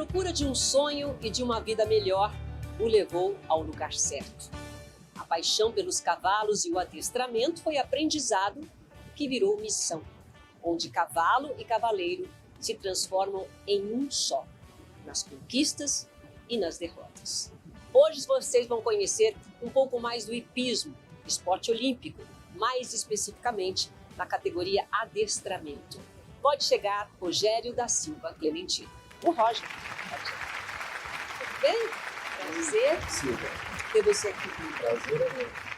procura de um sonho e de uma vida melhor o levou ao lugar certo. A paixão pelos cavalos e o adestramento foi aprendizado que virou missão, onde cavalo e cavaleiro se transformam em um só, nas conquistas e nas derrotas. Hoje vocês vão conhecer um pouco mais do hipismo, esporte olímpico, mais especificamente na categoria adestramento. Pode chegar Rogério da Silva Clementino. O Roger. Tudo bem? Prazer. Silva. Ter você aqui. Prazer é meu.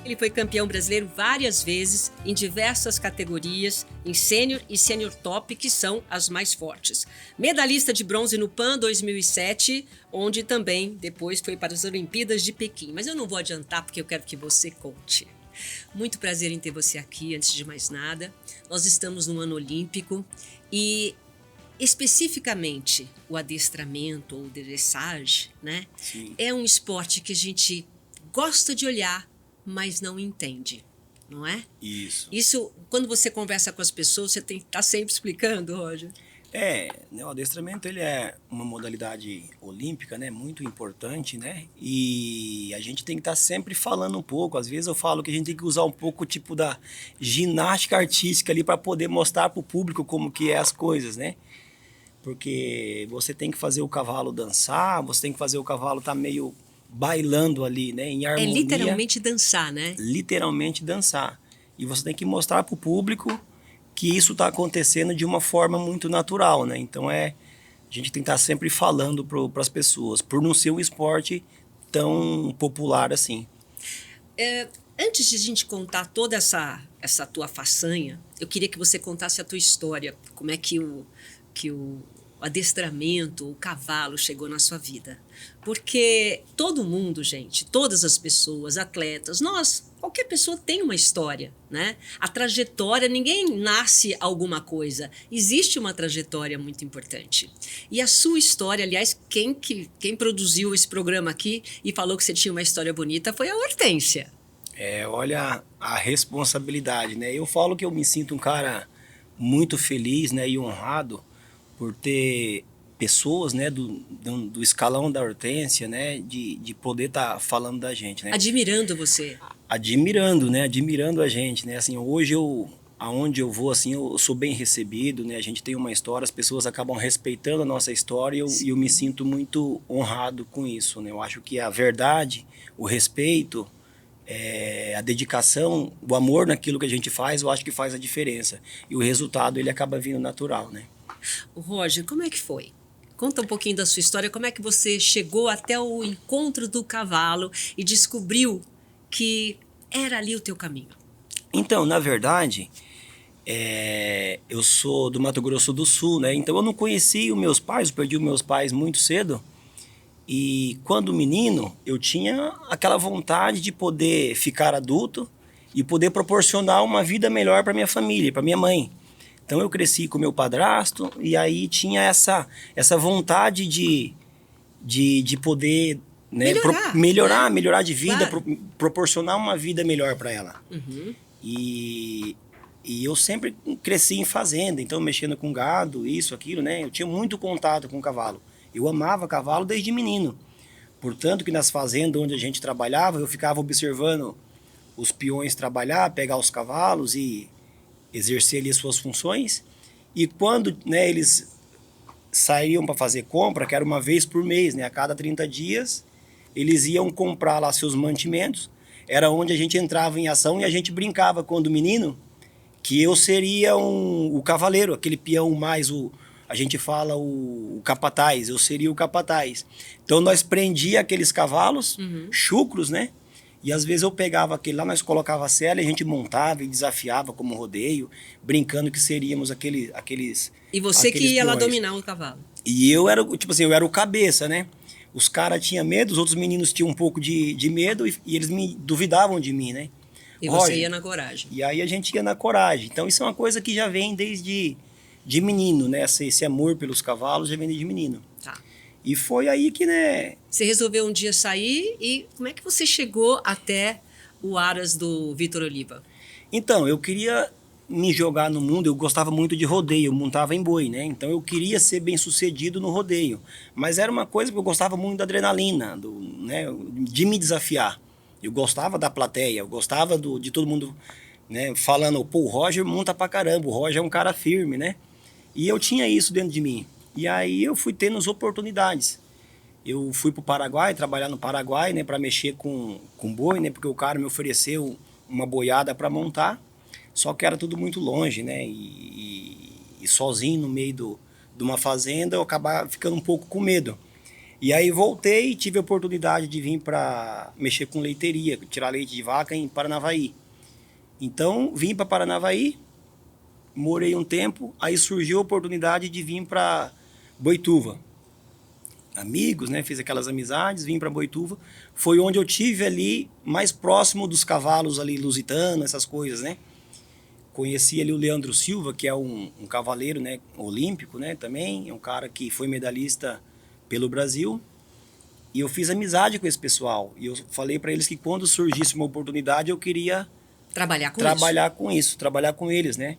Ele foi campeão brasileiro várias vezes em diversas categorias, em sênior e sênior top, que são as mais fortes. Medalhista de bronze no PAN 2007, onde também depois foi para as Olimpíadas de Pequim. Mas eu não vou adiantar porque eu quero que você conte. Muito prazer em ter você aqui, antes de mais nada. Nós estamos no ano olímpico e especificamente o adestramento ou dressage, né? Sim. É um esporte que a gente gosta de olhar, mas não entende, não é? Isso. Isso, quando você conversa com as pessoas, você tem que estar sempre explicando, Roger. O adestramento ele é uma modalidade olímpica, né, muito importante, né? E a gente tem que estar sempre falando um pouco. Às vezes eu falo que a gente tem que usar um pouco tipo da ginástica artística ali para poder mostrar para o público como que é as coisas, né? Porque você tem que fazer o cavalo dançar, você tem que fazer o cavalo estar meio bailando ali, né, em harmonia. É literalmente dançar, né? Literalmente dançar. E você tem que mostrar para o público que isso está acontecendo de uma forma muito natural, né? Então a gente tem que estar sempre falando para as pessoas, por não ser um esporte tão popular assim. Antes de a gente contar toda essa tua façanha, eu queria que você contasse a tua história, como é que o adestramento, o cavalo chegou na sua vida. Porque todo mundo, gente, todas as pessoas, atletas, nós, qualquer pessoa tem uma história, né? A trajetória, ninguém nasce alguma coisa. Existe uma trajetória muito importante. E a sua história, aliás, quem produziu esse programa aqui e falou que você tinha uma história bonita foi a Hortência. Olha a responsabilidade, né? Eu falo que eu me sinto um cara muito feliz, né, e honrado por ter pessoas, né, do escalão da Hortência, né, de poder estar falando da gente, né? Admirando você. Admirando, né, admirando a gente, né, assim, hoje aonde eu vou, assim, eu sou bem recebido, né, a gente tem uma história, as pessoas acabam respeitando a nossa história e eu me sinto muito honrado com isso, né, eu acho que a verdade, o respeito, a dedicação, o amor naquilo que a gente faz, eu acho que faz a diferença, e o resultado, ele acaba vindo natural, né. O Roger, como é que foi? Conta um pouquinho da sua história, como é que você chegou até o encontro do cavalo e descobriu que era ali o teu caminho? Então, na verdade, eu sou do Mato Grosso do Sul, né? Então eu não conheci os meus pais, eu perdi os meus pais muito cedo. E quando menino, eu tinha aquela vontade de poder ficar adulto e poder proporcionar uma vida melhor para minha família, para minha mãe. Então eu cresci com meu padrasto e aí tinha essa vontade de poder, né, melhorar de vida, claro. Proporcionar uma vida melhor para ela. Uhum. E eu sempre cresci em fazenda, então mexendo com gado, isso, aquilo, né? Eu tinha muito contato com cavalo. Eu amava cavalo desde menino. Portanto que nas fazendas onde a gente trabalhava, eu ficava observando os peões trabalhar, pegar os cavalos e exercer ali suas funções, e quando, né, eles saíam para fazer compra, que era uma vez por mês, né, a cada 30 dias, eles iam comprar lá seus mantimentos, era onde a gente entrava em ação e a gente brincava quando menino, que eu seria o cavaleiro, aquele peão mais, a gente fala o capataz, eu seria o capataz. Então nós prendia aqueles cavalos, chucros, né? E às vezes eu pegava aquele lá, nós colocava a sela e a gente montava e desafiava como rodeio, brincando que seríamos aqueles E você aqueles que ia lá peões. dominar o cavalo. E eu era, tipo assim, eu era o cabeça, né? os caras tinham medo, os outros meninos tinham um pouco de medo e eles me duvidavam de mim, né? E você ia na coragem. E aí a gente ia na coragem. Então isso é uma coisa que já vem desde de menino, né? Esse amor pelos cavalos já vem desde menino. Tá. E foi aí que, né? Você resolveu um dia sair e como é que você chegou até o Aras do Vitor Oliva? Então, eu queria me jogar no mundo, eu gostava muito de rodeio, eu montava em boi, né? Então eu queria ser bem sucedido no rodeio. Mas era uma coisa que eu gostava muito da adrenalina, né? De me desafiar. Eu gostava da plateia, eu gostava de todo mundo, né? Falando, pô, o Roger monta pra caramba, o Roger é um cara firme, né? E eu tinha isso dentro de mim. E aí eu fui tendo as oportunidades. Eu fui para o Paraguai, trabalhar no Paraguai, né, para mexer com boi, né, porque o cara me ofereceu uma boiada para montar, só que era tudo muito longe, né, e sozinho no meio de uma fazenda, eu acabava ficando um pouco com medo. E aí voltei e tive a oportunidade de vir para mexer com leiteria, tirar leite de vaca em Paranavaí. Então vim para Paranavaí, morei um tempo, aí surgiu a oportunidade de vir para Boituva. Amigos, né? Fiz aquelas amizades, vim para Boituva. Foi onde eu tive ali mais próximo dos cavalos ali, lusitano, essas coisas, né? Conheci ali o Leandro Silva, que é um cavaleiro, né, olímpico, né, também. É um cara que foi medalhista pelo Brasil. E eu fiz amizade com esse pessoal. E eu falei para eles que quando surgisse uma oportunidade, eu queria trabalhar com eles, né?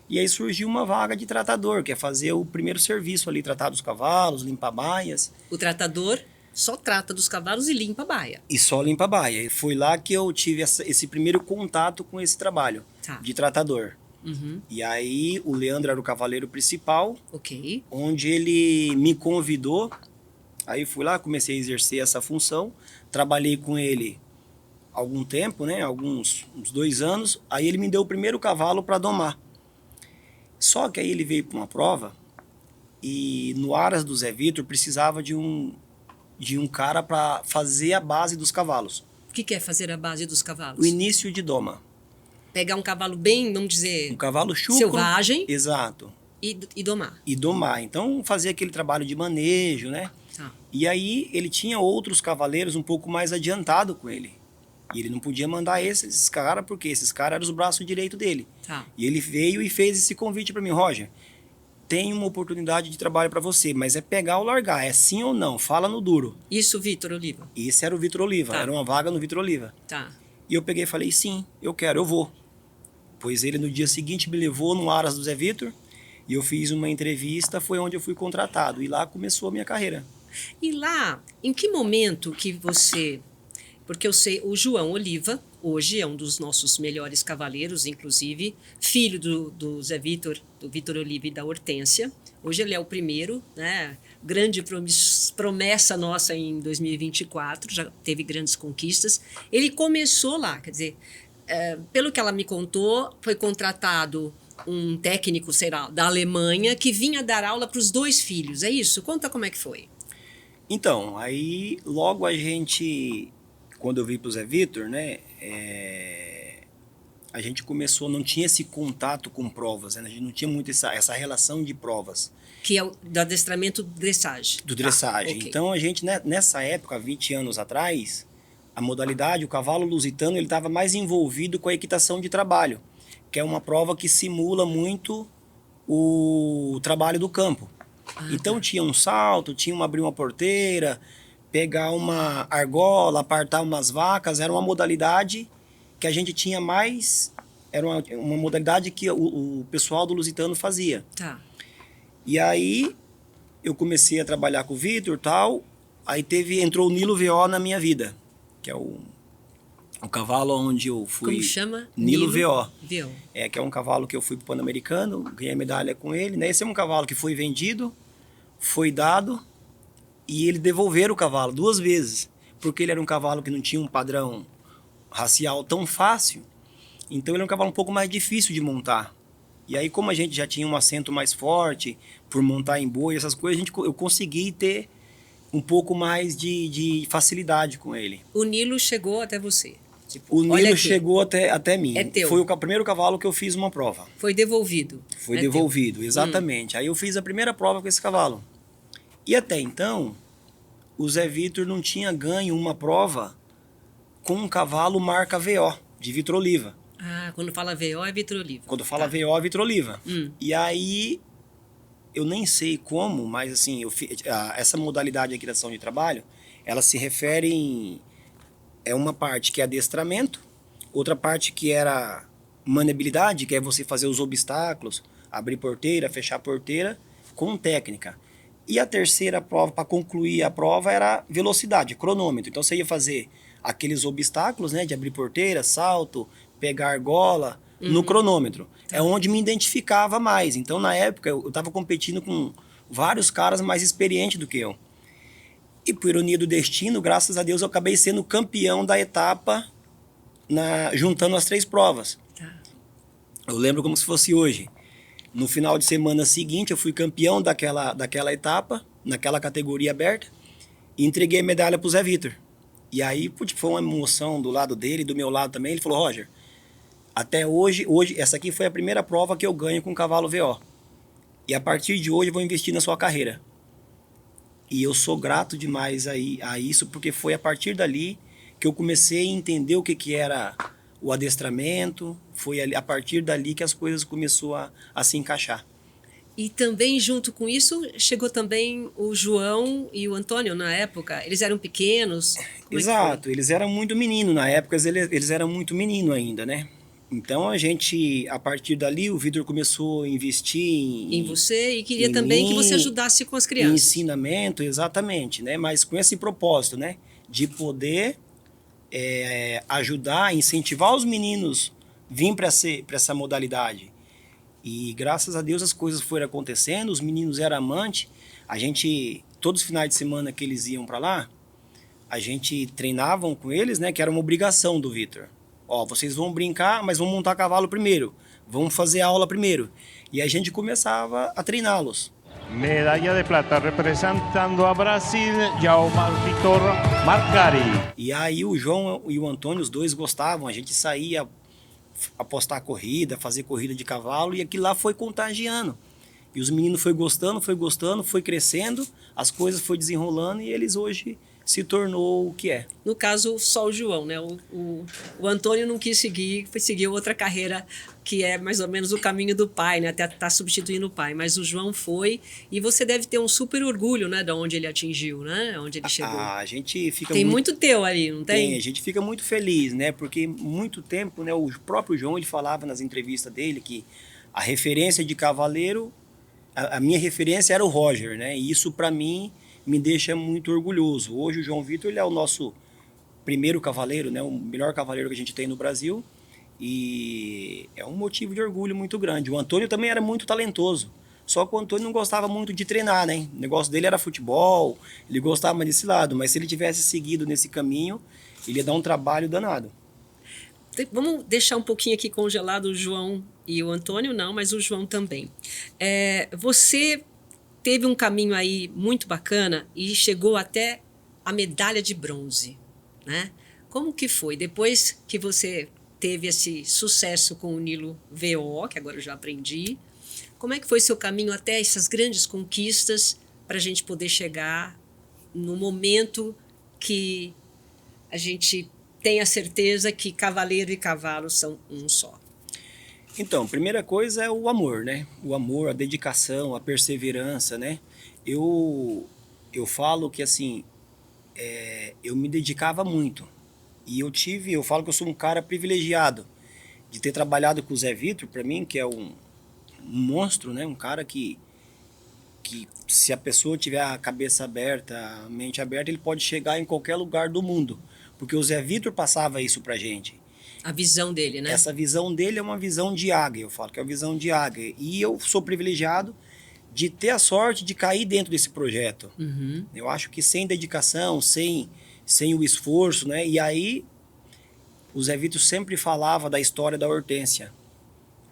E aí surgiu uma vaga de tratador, que é fazer o primeiro serviço ali, tratar dos cavalos, limpar baias. O tratador só trata dos cavalos e limpa a baia. E só limpa a baia. E foi lá que eu tive esse primeiro contato com esse trabalho de tratador. Uhum. E aí o Leandro era o cavaleiro principal, ok, onde ele me convidou. Aí fui lá, comecei a exercer essa função. Trabalhei com ele algum tempo, né? Uns 2 anos. Aí ele me deu o primeiro cavalo para domar. Só que aí ele veio para uma prova e no Aras do Zé Vitor precisava de um cara para fazer a base dos cavalos. O que é fazer a base dos cavalos? O início de doma. Pegar um cavalo bem, vamos dizer... Um cavalo chucro. Selvagem. Exato. E domar. E domar. Então fazia aquele trabalho de manejo, né? Tá. E aí ele tinha outros cavaleiros um pouco mais adiantado com ele. E ele não podia mandar esses caras, porque esses caras eram os braços direitos dele. Tá. E ele veio e fez esse convite para mim, Roger, tem uma oportunidade de trabalho para você, mas é pegar ou largar, é sim ou não, fala no duro. Isso, Vitor Oliva? Esse era o Vitor Oliva, tá. Era uma vaga no Vitor Oliva. Tá. E eu peguei e falei, sim, eu quero, eu vou. Pois ele no dia seguinte me levou no Aras do Zé Vitor, e eu fiz uma entrevista, foi onde eu fui contratado, e lá começou a minha carreira. E lá, em que momento que você... Porque eu sei, o João Oliva, hoje é um dos nossos melhores cavaleiros, inclusive, filho do Zé Vitor, do Vitor Oliva e da Hortência. Hoje ele é o primeiro, né? Grande promessa nossa em 2024, já teve grandes conquistas. Ele começou lá, quer dizer, pelo que ela me contou, foi contratado um técnico, sei lá, da Alemanha, que vinha dar aula para os 2 filhos, é isso? Conta como é que foi. Então, aí logo a gente... Quando eu vim para o Zé Vitor, né, a gente começou, não tinha esse contato com provas, né, a gente não tinha muito essa relação de provas. Que é o do adestramento dressage. Do dressage. Okay. Então a gente, né, nessa época, 20 anos atrás, a modalidade, o cavalo lusitano, ele estava mais envolvido com a equitação de trabalho, que é uma prova que simula muito o trabalho do campo. Então tinha um salto, abrir uma porteira... pegar uma argola, apartar umas vacas, era uma modalidade que a gente tinha mais... Era uma modalidade que o pessoal do lusitano fazia. Tá. E aí, eu comecei a trabalhar com o Vitor e tal, aí entrou o Nilo VO na minha vida, que é o cavalo onde eu fui... Como chama? Nilo VO. VO. Que é um cavalo que eu fui pro Pan-Americano, ganhei medalha com ele, né? Esse é um cavalo que foi vendido, foi dado... E eles devolveram o cavalo 2 vezes, porque ele era um cavalo que não tinha um padrão racial tão fácil, então ele era um cavalo um pouco mais difícil de montar. E aí, como a gente já tinha um assento mais forte, por montar em boi, essas coisas, eu consegui ter um pouco mais de facilidade com ele. O Nilo chegou até você? Tipo, o Nilo chegou até mim. É teu. Foi o primeiro cavalo que eu fiz uma prova. Foi devolvido? Foi devolvido, exatamente. Aí eu fiz a primeira prova com esse cavalo. E até então, o Zé Vitor não tinha ganho uma prova com um cavalo marca VO, de Vitroliva. Ah, quando fala VO é Vitroliva. Quando fala VO é Vitroliva. E aí, eu nem sei como, mas assim, essa modalidade de criação de trabalho, ela se refere em... É uma parte que é adestramento, outra parte que era maniabilidade, que é você fazer os obstáculos, abrir porteira, fechar porteira, com técnica. E a terceira prova, para concluir a prova, era velocidade, cronômetro. Então você ia fazer aqueles obstáculos, né, de abrir porteira, salto, pegar argola, no cronômetro. É onde me identificava mais. Então, na época, eu estava competindo com vários caras mais experientes do que eu. E por ironia do destino, graças a Deus, eu acabei sendo campeão da etapa, juntando as 3 provas. Eu lembro como se fosse hoje. No final de semana seguinte, eu fui campeão daquela etapa, naquela categoria aberta, e entreguei a medalha pro Zé Vitor. E aí, foi uma emoção do lado dele, do meu lado também. Ele falou, Roger, até hoje, essa aqui foi a primeira prova que eu ganho com cavalo VO. E a partir de hoje eu vou investir na sua carreira. E eu sou grato demais a isso, porque foi a partir dali que eu comecei a entender o que era o adestramento. Foi a partir dali que as coisas começaram a se encaixar. E também, junto com isso, chegou também o João e o Antônio, na época. Eles eram pequenos? Exato, eles eram muito meninos. Na época, eles eram muito meninos ainda, né? Então, a partir dali, o Vitor começou a investir em você e queria também que você ajudasse com as crianças. Ensinamento, exatamente, né? Mas com esse propósito, né? De poder ajudar, incentivar os meninos a vir para essa modalidade. E graças a Deus as coisas foram acontecendo, os meninos eram amantes. Todos os finais de semana que eles iam para lá, a gente treinavam com eles, né? Que era uma obrigação do Vitor. Vocês vão brincar, mas vão montar cavalo primeiro. Vamos fazer aula primeiro. E a gente começava a treiná-los. Medalha de prata representando a Brasil, João Vitor Marcari. E aí o João e o Antônio, os dois gostavam. A gente saía apostar corrida, fazer corrida de cavalo, e aquilo lá foi contagiando. E os meninos foi gostando, foi crescendo, as coisas foi desenrolando e eles hoje se tornou o que é. No caso, só o João, né? O Antônio não quis seguir, seguiu outra carreira que é mais ou menos o caminho do pai, né? Até tá substituindo o pai, mas o João foi, e você deve ter um super orgulho, né? De onde ele atingiu, né? Onde ele chegou. A gente fica tem muito teu ali, não tem? Tem, a gente fica muito feliz, né? Porque muito tempo, né? O próprio João, ele falava nas entrevistas dele que a referência de cavaleiro, a minha referência era o Roger, né? E isso para mim me deixa muito orgulhoso. Hoje o João Vitor, ele é o nosso primeiro cavaleiro, né? O melhor cavaleiro que a gente tem no Brasil. E é um motivo de orgulho muito grande. O Antônio também era muito talentoso. Só que o Antônio não gostava muito de treinar, né? O negócio dele era futebol, ele gostava desse lado. Mas se ele tivesse seguido nesse caminho, ele ia dar um trabalho danado. Vamos deixar um pouquinho aqui congelado o João e o Antônio, não, mas o João também. Você teve um caminho aí muito bacana e chegou até a medalha de bronze, né? Como que foi? Depois que você teve esse sucesso com o Nilo VO, que agora eu já aprendi, como é que foi seu caminho até essas grandes conquistas para a gente poder chegar no momento que a gente tem a certeza que cavaleiro e cavalo são um só? Então, primeira coisa é o amor, né? O amor, a dedicação, a perseverança, né? Eu falo que, assim, eu me dedicava muito. E eu falo que eu sou um cara privilegiado de ter trabalhado com o Zé Vitor, para mim, que é um monstro, né? Um cara que se a pessoa tiver a cabeça aberta, a mente aberta, ele pode chegar em qualquer lugar do mundo. Porque o Zé Vitor passava isso pra gente. A visão dele, né? Essa visão dele é uma visão de águia, eu falo que é uma visão de águia. E eu sou privilegiado de ter a sorte de cair dentro desse projeto. Uhum. Eu acho que sem dedicação, sem o esforço, né? E aí, o Zé Vitor sempre falava da história da Hortência,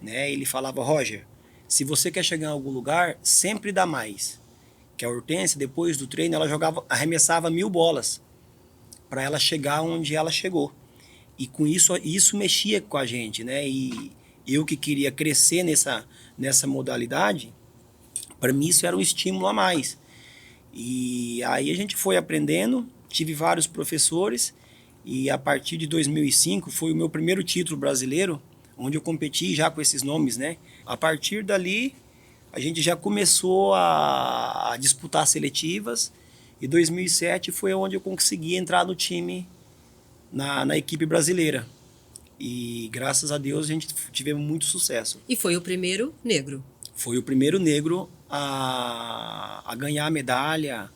né? Ele falava, Roger, se você quer chegar em algum lugar, sempre dá mais. Que a Hortência, depois do treino, ela arremessava 1000 bolas para ela chegar onde ela chegou. E com isso mexia com a gente, né? E eu que queria crescer nessa modalidade, para mim isso era um estímulo a mais. E aí a gente foi aprendendo, tive vários professores, e a partir de 2005 foi o meu primeiro título brasileiro, onde eu competi já com esses nomes, né? A partir dali, a gente já começou a disputar seletivas, e 2007 foi onde eu consegui entrar no time, na equipe brasileira. E graças a Deus a gente tivemos muito sucesso. E foi o primeiro negro. Foi o primeiro negro a ganhar a medalha,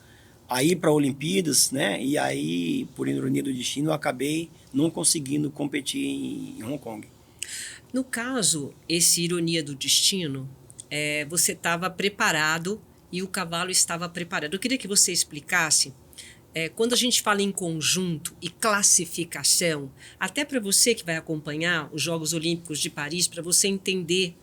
a ir para Olimpíadas, né? E aí, por ironia do destino, eu acabei não conseguindo competir em Hong Kong. No caso, esse ironia do destino, você estava preparado e o cavalo estava preparado. Eu queria que você explicasse, quando a gente fala em conjunto e classificação, até para você que vai acompanhar os Jogos Olímpicos de Paris, para você entender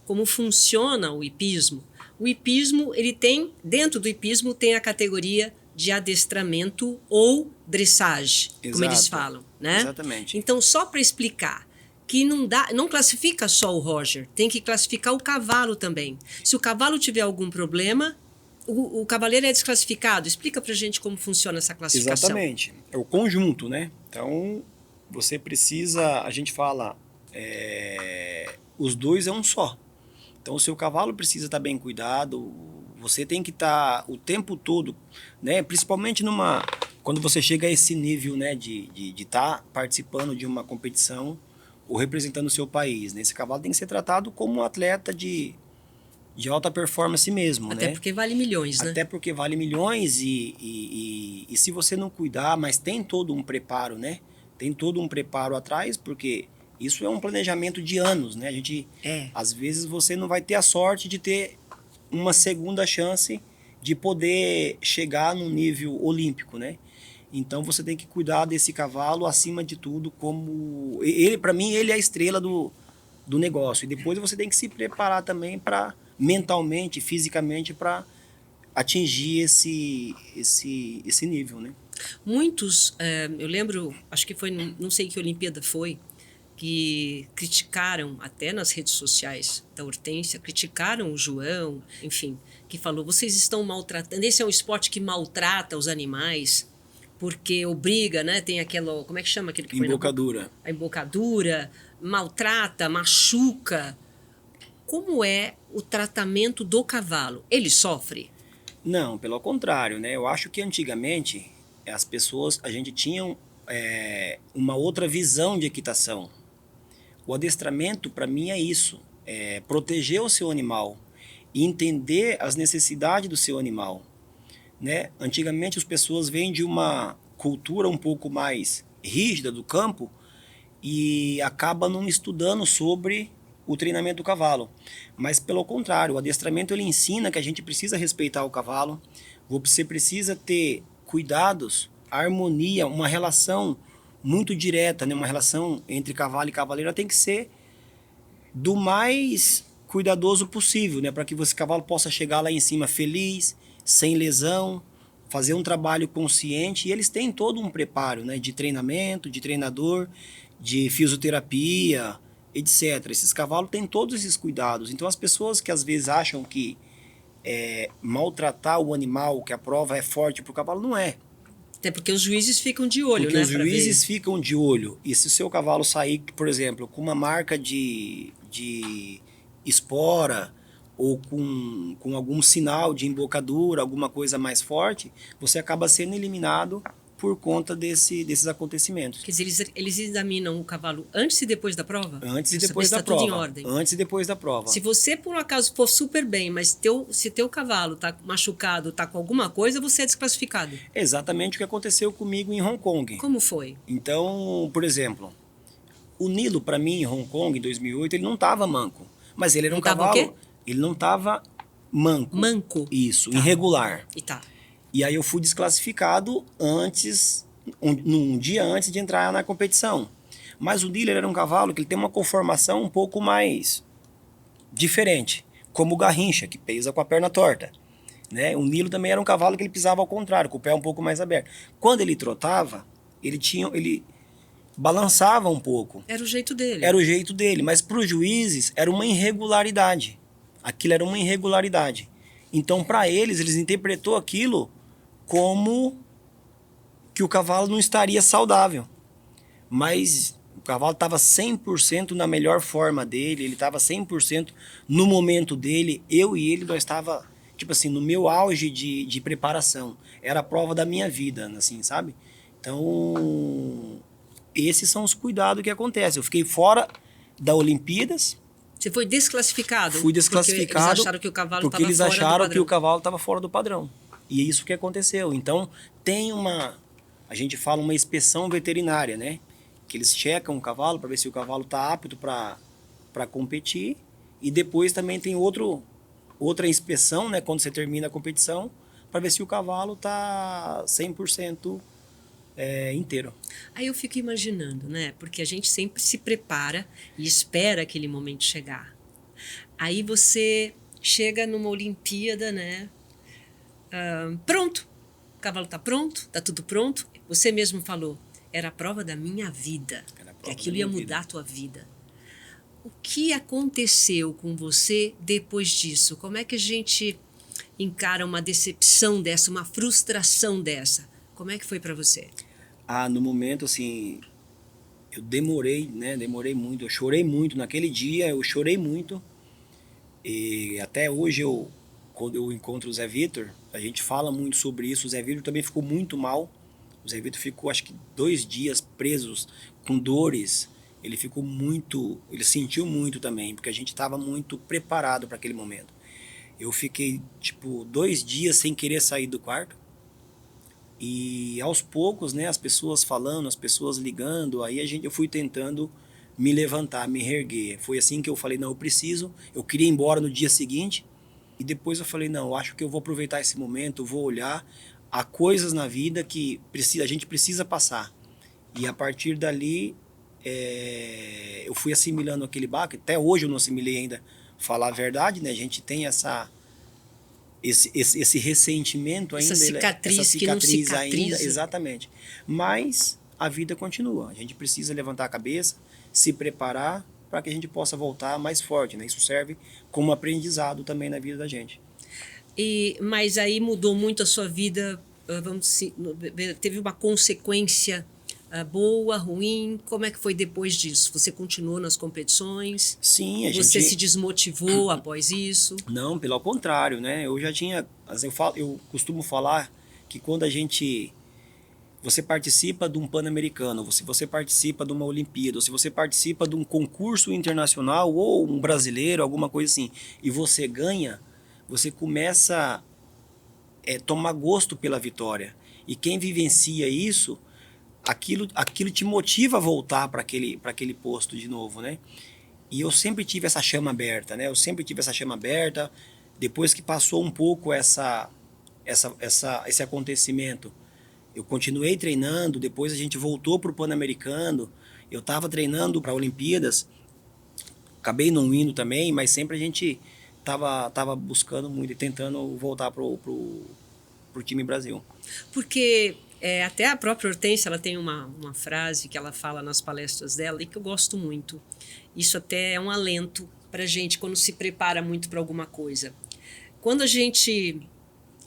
como funciona o hipismo. O hipismo, ele tem, dentro do hipismo, tem a categoria de adestramento ou dressage, como eles falam, né? Exatamente. Então, só para explicar, que não classifica só o Roger, tem que classificar o cavalo também. Se o cavalo tiver algum problema, o cavaleiro é desclassificado. Explica pra gente como funciona essa classificação. Exatamente. É o conjunto, né? Então, você precisa, a gente fala, os dois é um só. Então, o seu cavalo precisa estar bem cuidado, você tem que estar o tempo todo, né? Principalmente quando você chega a esse nível, né? De estar participando de uma competição ou representando o seu país, né? Esse cavalo tem que ser tratado como um atleta de alta performance mesmo, Até né? porque vale milhões, né? Até porque vale milhões e se você não cuidar, mas tem todo um preparo, né? Tem todo um preparo atrás, porque isso é um planejamento de anos, né? Às vezes você não vai ter a sorte de ter uma segunda chance de poder chegar num nível olímpico, né? Então você tem que cuidar desse cavalo acima de tudo, como ele, para mim, ele é a estrela do negócio. E depois você tem que se preparar também para mentalmente, fisicamente, para atingir esse nível, né? Muitos, eu lembro, acho que foi, não sei que Olimpíada foi, que criticaram até nas redes sociais da Hortência, criticaram o João, enfim, que falou, vocês estão maltratando, esse é um esporte que maltrata os animais, porque obriga, né, tem aquela, como é que chama aquilo que foi embocadura. A embocadura, maltrata, machuca. Como é o tratamento do cavalo? Ele sofre? Não, pelo contrário, né? Eu acho que antigamente as pessoas, a gente tinha uma outra visão de equitação. O adestramento, para mim, é isso. É proteger o seu animal e entender as necessidades do seu animal, né? Antigamente as pessoas vêm de uma cultura um pouco mais rígida do campo e acabam não estudando sobre o treinamento do cavalo. Mas pelo contrário, o adestramento ele ensina que a gente precisa respeitar o cavalo, você precisa ter cuidados, harmonia, uma relação muito direta, né? Uma relação entre cavalo e cavaleiro tem que ser do mais cuidadoso possível, né? Para que esse cavalo possa chegar lá em cima feliz, sem lesão, fazer um trabalho consciente. E eles têm todo um preparo, né? De treinamento, de treinador, de fisioterapia, etc. Esses cavalos têm todos esses cuidados. Então as pessoas que às vezes acham que maltratar o animal, que a prova é forte para o cavalo, não é. Até porque os juízes ficam de olho, porque né? Os juízes ficam de olho. E se o seu cavalo sair, por exemplo, com uma marca de espora ou com algum sinal de embocadura, alguma coisa mais forte, você acaba sendo eliminado por conta desses acontecimentos. Quer dizer, eles examinam o cavalo antes e depois da prova? Antes e depois da prova. Tudo em ordem. Antes e depois da prova. Se você, por um acaso, for super bem, mas se teu cavalo está machucado, está com alguma coisa, você é desclassificado. Exatamente o que aconteceu comigo em Hong Kong. Como foi? Então, por exemplo, o Nilo, para mim, em Hong Kong, em 2008, ele não estava manco. Mas ele era um cavalo... O quê? Ele não estava manco. Manco? Isso, tá. Irregular. E tá. E aí eu fui desclassificado um dia antes de entrar na competição. Mas o Nilo era um cavalo que ele tem uma conformação um pouco mais diferente, como o Garrincha, que pisa com a perna torta, né? O Nilo também era um cavalo que ele pisava ao contrário, com o pé um pouco mais aberto. Quando ele trotava, ele balançava um pouco. Era o jeito dele. Era o jeito dele, mas para os juízes era uma irregularidade. Aquilo era uma irregularidade. Então, para eles interpretou aquilo como que o cavalo não estaria saudável. Mas o cavalo estava 100% na melhor forma dele, ele estava 100% no momento dele. Eu e ele, nós estava, tipo assim, no meu auge de preparação. Era a prova da minha vida, assim, sabe? Então, esses são os cuidados que acontecem. Eu fiquei fora da Olimpíadas. Você foi desclassificado? Fui desclassificado porque eles acharam que o cavalo porque estava eles fora do acharam padrão. que o cavalo estava fora do padrão. E é isso que aconteceu. Então, tem a gente fala uma inspeção veterinária, né? Que eles checam o cavalo para ver se o cavalo está apto para competir. E depois também tem outra inspeção, né? Quando você termina a competição, para ver se o cavalo está 100% inteiro. Aí eu fico imaginando, né? Porque a gente sempre se prepara e espera aquele momento chegar. Aí você chega numa Olimpíada, né? Pronto. O cavalo está pronto, está tudo pronto. Você mesmo falou, era a prova da minha vida. Que aquilo ia mudar a tua vida. O que aconteceu com você depois disso? Como é que a gente encara uma decepção dessa, uma frustração dessa? Como é que foi para você? No momento, assim, eu demorei, né? Demorei muito. Eu chorei muito. Naquele dia, eu chorei muito. E até hoje, quando eu encontro o Zé Vitor, a gente fala muito sobre isso. O Zé Vitor também ficou muito mal. O Zé Vitor ficou, acho que 2 dias presos, com dores. Ele sentiu muito também, porque a gente estava muito preparado para aquele momento. Eu fiquei, 2 dias sem querer sair do quarto. E aos poucos, né, as pessoas falando, as pessoas ligando, aí eu fui tentando me levantar, me reerguer. Foi assim que eu falei, não, eu queria ir embora no dia seguinte. E depois eu falei, não, eu acho que eu vou aproveitar esse momento, vou olhar. Há coisas na vida que a gente precisa passar. E a partir dali, eu fui assimilando aquele baque. Até hoje eu não assimilei ainda, falar a verdade, né? A gente tem esse ressentimento ainda. Essa cicatriz que não cicatriza. Ainda, exatamente. Mas a vida continua. A gente precisa levantar a cabeça, se preparar para que a gente possa voltar mais forte, né? Isso serve como aprendizado também na vida da gente. Mas aí mudou muito a sua vida, teve uma consequência boa, ruim? Como é que foi depois disso? Você continuou nas competições? Sim, Você se desmotivou após isso? Não, pelo contrário, né? Eu já tinha, eu costumo falar que quando você participa de um Pan-Americano, se você participa de uma Olimpíada, ou se você participa de um concurso internacional ou um brasileiro, alguma coisa assim, e você ganha, você começa a tomar gosto pela vitória. E quem vivencia isso, aquilo te motiva a voltar para aquele posto de novo, né? E eu sempre tive essa chama aberta, né? Depois que passou um pouco esse acontecimento, eu continuei treinando, depois a gente voltou para o Pan-Americano, eu estava treinando para Olimpíadas, acabei não indo também, mas sempre a gente tava buscando muito e tentando voltar pro time Brasil. Porque até a própria Hortência, ela tem uma frase que ela fala nas palestras dela e que eu gosto muito. Isso até é um alento para a gente quando se prepara muito para alguma coisa. Quando a gente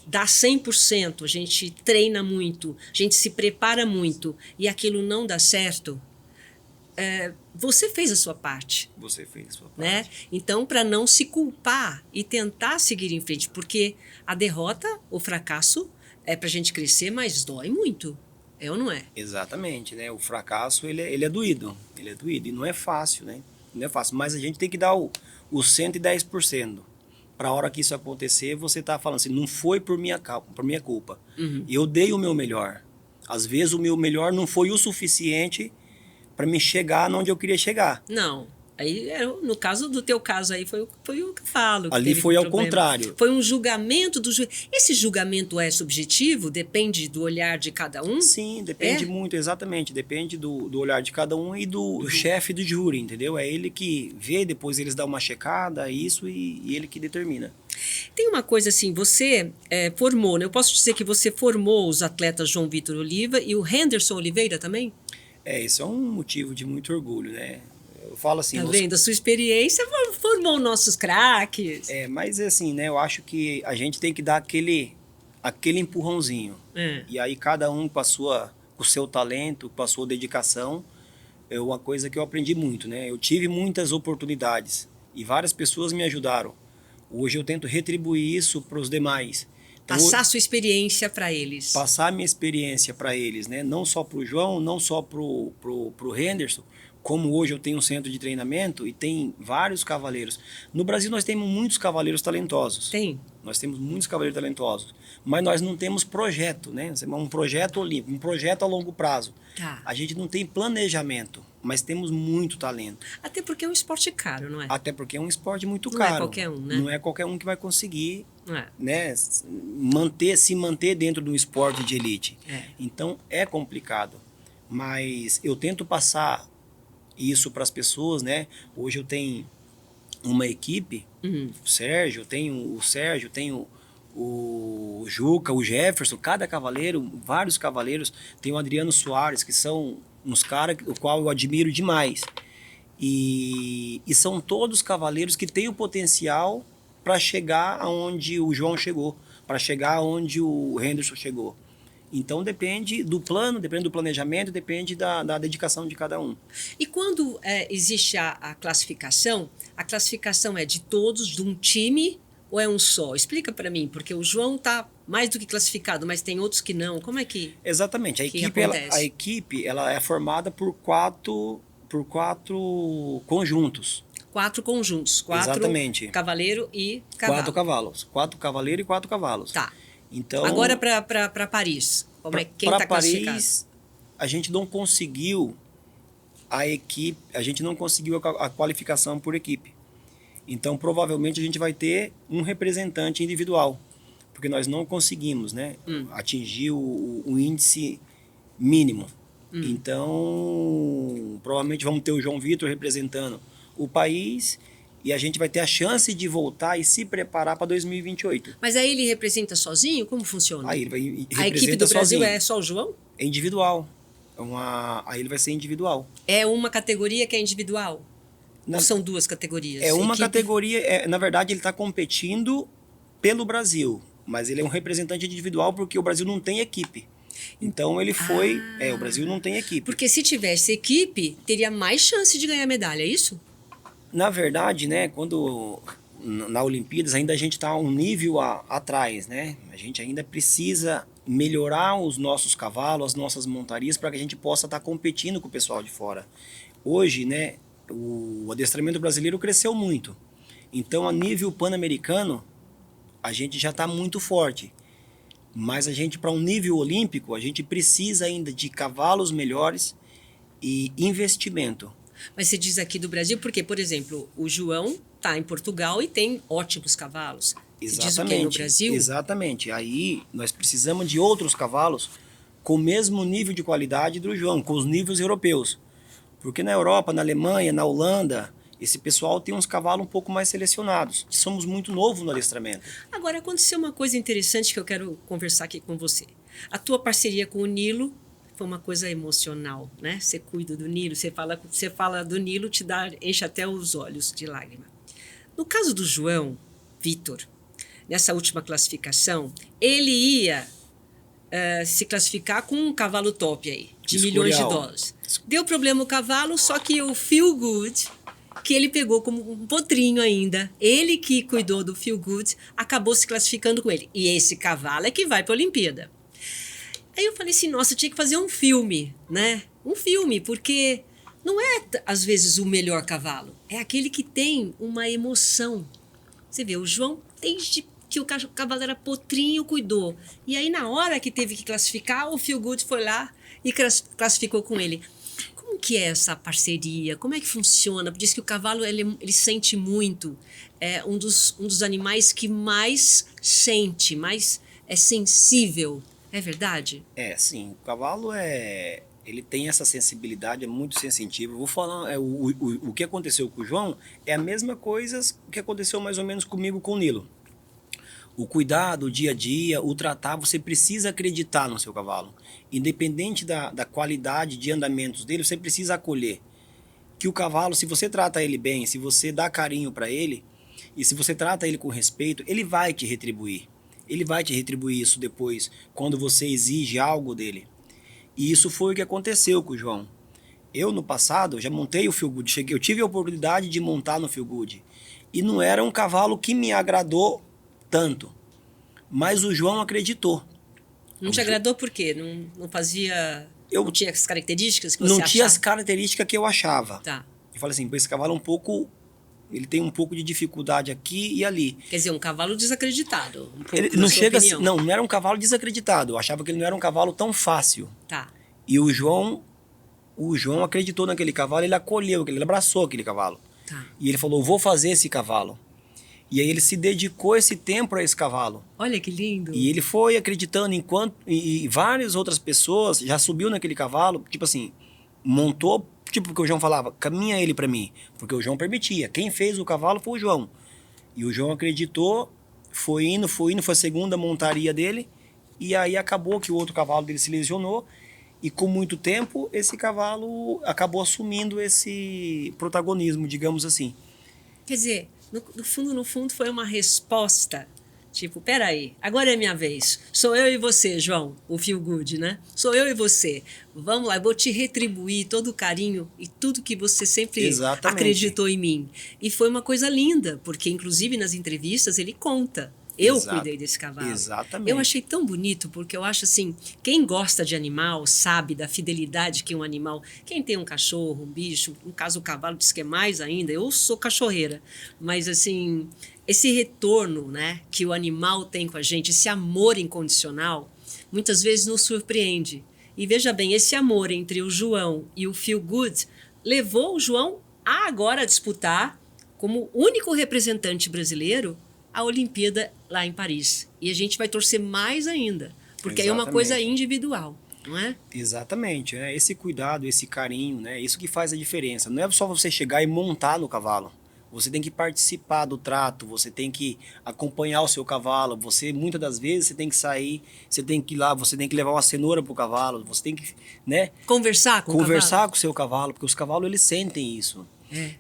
dá 100%, a gente treina muito, a gente se prepara muito e aquilo não dá certo, você fez a sua parte. Você fez a sua parte. Né? Então, para não se culpar e tentar seguir em frente, porque a derrota, o fracasso, é para a gente crescer, mas dói muito. É ou não é? Exatamente, né? O fracasso, ele é doído. Ele é doído e não é fácil, né? Não é fácil, mas a gente tem que dar o 110%. Para a hora que isso acontecer, você tá falando assim, não foi por minha culpa. Uhum. Eu dei o meu melhor. Às vezes o meu melhor não foi o suficiente para me chegar onde eu queria chegar. Não. Aí, no caso do teu caso aí, foi o que eu falo. Ali foi ao contrário. Foi um julgamento do juiz. Esse julgamento é subjetivo? Depende do olhar de cada um? Sim, depende muito, exatamente. Depende do olhar de cada um e do chefe do júri, entendeu? É ele que vê, depois eles dão uma checada, isso, e ele que determina. Tem uma coisa assim, você formou, né? Eu posso dizer que você formou os atletas João Vitor Oliva e o Henderson Oliveira também? Isso é um motivo de muito orgulho, né? Eu falo assim... Tá vendo? A sua experiência formou nossos craques. Mas assim, né? Eu acho que a gente tem que dar aquele empurrãozinho. E aí cada um com o seu talento, com a sua dedicação, é uma coisa que eu aprendi muito, né? Eu tive muitas oportunidades e várias pessoas me ajudaram. Hoje eu tento retribuir isso para os demais. Então, passar a sua experiência para eles. Passar a minha experiência para eles, né? Não só para o João, não só para o Henderson, como hoje eu tenho um centro de treinamento e tem vários cavaleiros. No Brasil nós temos muitos cavaleiros talentosos. Tem. Nós temos muitos cavaleiros talentosos, mas nós não temos projeto, né? Um projeto olímpico, um projeto a longo prazo. Tá. A gente não tem planejamento, mas temos muito talento. Até porque é um esporte caro, não é? Até porque é um esporte muito não caro. Não é qualquer um, né? Não é qualquer um que vai conseguir né, se manter dentro de um esporte de elite. Então é complicado, mas eu tento passar isso para as pessoas, né? Hoje eu tenho uma equipe, o Sérgio, tenho o Juca, o Jefferson, cada cavaleiro, vários cavaleiros, tem o Adriano Soares, que são uns caras o qual eu admiro demais. E são todos cavaleiros que têm o potencial para chegar aonde o João chegou, para chegar aonde o Henderson chegou. Então depende do plano, depende do planejamento, depende da dedicação de cada um. E quando existe a classificação é de todos, de um time, ou é um só? Explica para mim, porque o João está mais do que classificado, mas tem outros que não. Como é que Exatamente. A equipe ela é formada por quatro conjuntos. 4 conjuntos. 4 Exatamente. Cavaleiro e cavalo. 4 cavalos. 4 cavaleiros e 4 cavalos. Tá. Então, agora para Paris, quem está classificado? Paris, a gente não conseguiu a qualificação por equipe. Então, provavelmente, a gente vai ter um representante individual, porque nós não conseguimos, né, atingir o índice mínimo. Então, provavelmente vamos ter o João Vitor representando o país e a gente vai ter a chance de voltar e se preparar para 2028. Mas aí ele representa sozinho? Como funciona? Aí ele a equipe do Brasil sozinho. É só o João? É individual. Aí ele vai ser individual. É uma categoria que é individual? Ou são 2 categorias? É uma categoria, na verdade ele está competindo pelo Brasil, mas ele é um representante individual porque o Brasil não tem equipe. Então ele foi, o Brasil não tem equipe. Porque se tivesse equipe, teria mais chance de ganhar medalha, é isso? Na verdade, né, quando na Olimpíadas ainda a gente está um nível atrás, né? A gente ainda precisa melhorar os nossos cavalos, as nossas montarias para que a gente possa estar competindo com o pessoal de fora. Hoje, né, o adestramento brasileiro cresceu muito. Então, a nível pan-americano, a gente já está muito forte. Mas a gente, para um nível olímpico, a gente precisa ainda de cavalos melhores e investimento. Mas você diz aqui do Brasil porque, por exemplo, o João está em Portugal e tem ótimos cavalos. Você diz o quê? No Brasil? Exatamente. Aí nós precisamos de outros cavalos com o mesmo nível de qualidade do João, com os níveis europeus. Porque na Europa, na Alemanha, na Holanda, esse pessoal tem uns cavalos um pouco mais selecionados. Somos muito novos no adestramento. Agora, aconteceu uma coisa interessante que eu quero conversar aqui com você. A tua parceria com o Nilo foi uma coisa emocional, né? Você cuida do Nilo, você fala do Nilo, enche até os olhos de lágrima. No caso do João Vitor, nessa última classificação, ele ia se classificar com um cavalo top aí, de milhões de dólares. Deu problema o cavalo, só que o Feel Good, que ele pegou como um potrinho ainda, ele que cuidou do Feel Good, acabou se classificando com ele. E esse cavalo é que vai para a Olimpíada. Aí eu falei assim, nossa, eu tinha que fazer um filme, né? Um filme, porque não é, às vezes, o melhor cavalo. É aquele que tem uma emoção. Você vê, o João, desde que o cavalo era potrinho, cuidou. E aí, na hora que teve que classificar, o Feel Good foi lá e classificou com ele. Como que é essa parceria? Como é que funciona? Diz que o cavalo, ele sente muito. É um dos animais que mais sente, mais é sensível. É verdade? É, sim. O cavalo ele tem essa sensibilidade, é muito sensitivo. Eu vou falar, o que aconteceu com o João é a mesma coisa que aconteceu mais ou menos comigo com o Nilo. O cuidado, o dia a dia, o tratar, você precisa acreditar no seu cavalo. Independente da qualidade de andamentos dele, você precisa acolher. Que o cavalo, se você trata ele bem, se você dá carinho para ele, e se você trata ele com respeito, ele vai te retribuir. ele vai te retribuir isso depois, quando você exige algo dele. E isso foi o que aconteceu com o João. Eu, no passado, já montei o Feel Good, eu tive a oportunidade de montar no Feel Good. E não era um cavalo que me agradou tanto. Mas o João acreditou. Não te agradou por quê? Não fazia... não tinha as características que você não achava? tinha as características que eu achava. Tá. Eu falei assim, esse cavalo é um pouco... Ele tem um pouco de dificuldade aqui e ali. Quer dizer, um cavalo desacreditado. Um pouco, Ele não não era um cavalo desacreditado. Eu achava que ele não era um cavalo tão fácil. Tá. E o João acreditou naquele cavalo, ele acolheu, ele abraçou aquele cavalo. Tá. E ele falou, vou fazer esse cavalo. E aí ele se dedicou esse tempo a esse cavalo. Olha que lindo. E ele foi acreditando e várias outras pessoas já subiu naquele cavalo, tipo assim, montou, tipo porque o João falava, caminha ele para mim, porque o João permitia. Quem fez o cavalo foi o João. E o João acreditou, foi indo, foi a segunda montaria dele, e aí acabou que o outro cavalo dele se lesionou, e com muito tempo esse cavalo acabou assumindo esse protagonismo, digamos assim. Quer dizer, no fundo foi uma resposta. Tipo, peraí, agora é minha vez. Sou eu e você, João, o Feel Good, né? Sou eu e você. Vamos lá, eu vou te retribuir todo o carinho e tudo que você sempre Exatamente. acreditou em mim. E foi uma coisa linda, porque inclusive nas entrevistas ele conta. Eu cuidei desse cavalo. Exatamente. Eu achei tão bonito, porque eu acho assim, quem gosta de animal sabe da fidelidade que um animal... Quem tem um cachorro, um bicho, no caso o cavalo diz que é mais ainda, eu sou cachorreira, mas assim, esse retorno, né, que o animal tem com a gente, esse amor incondicional, muitas vezes nos surpreende. E veja bem, esse amor entre o João e o Feel Good levou o João a agora disputar, como único representante brasileiro, a Olimpíada lá em Paris. E a gente vai torcer mais ainda, porque aí é uma coisa individual, não é? Exatamente, né? Esse cuidado, esse carinho, né? Isso que faz a diferença. Não é só você chegar e montar no cavalo. Você tem que participar do trato, você tem que acompanhar o seu cavalo, você, muitas das vezes, você tem que sair, você tem que ir lá, você tem que levar uma cenoura pro cavalo, você tem que, né? Conversar com o seu cavalo, porque os cavalos, eles sentem isso.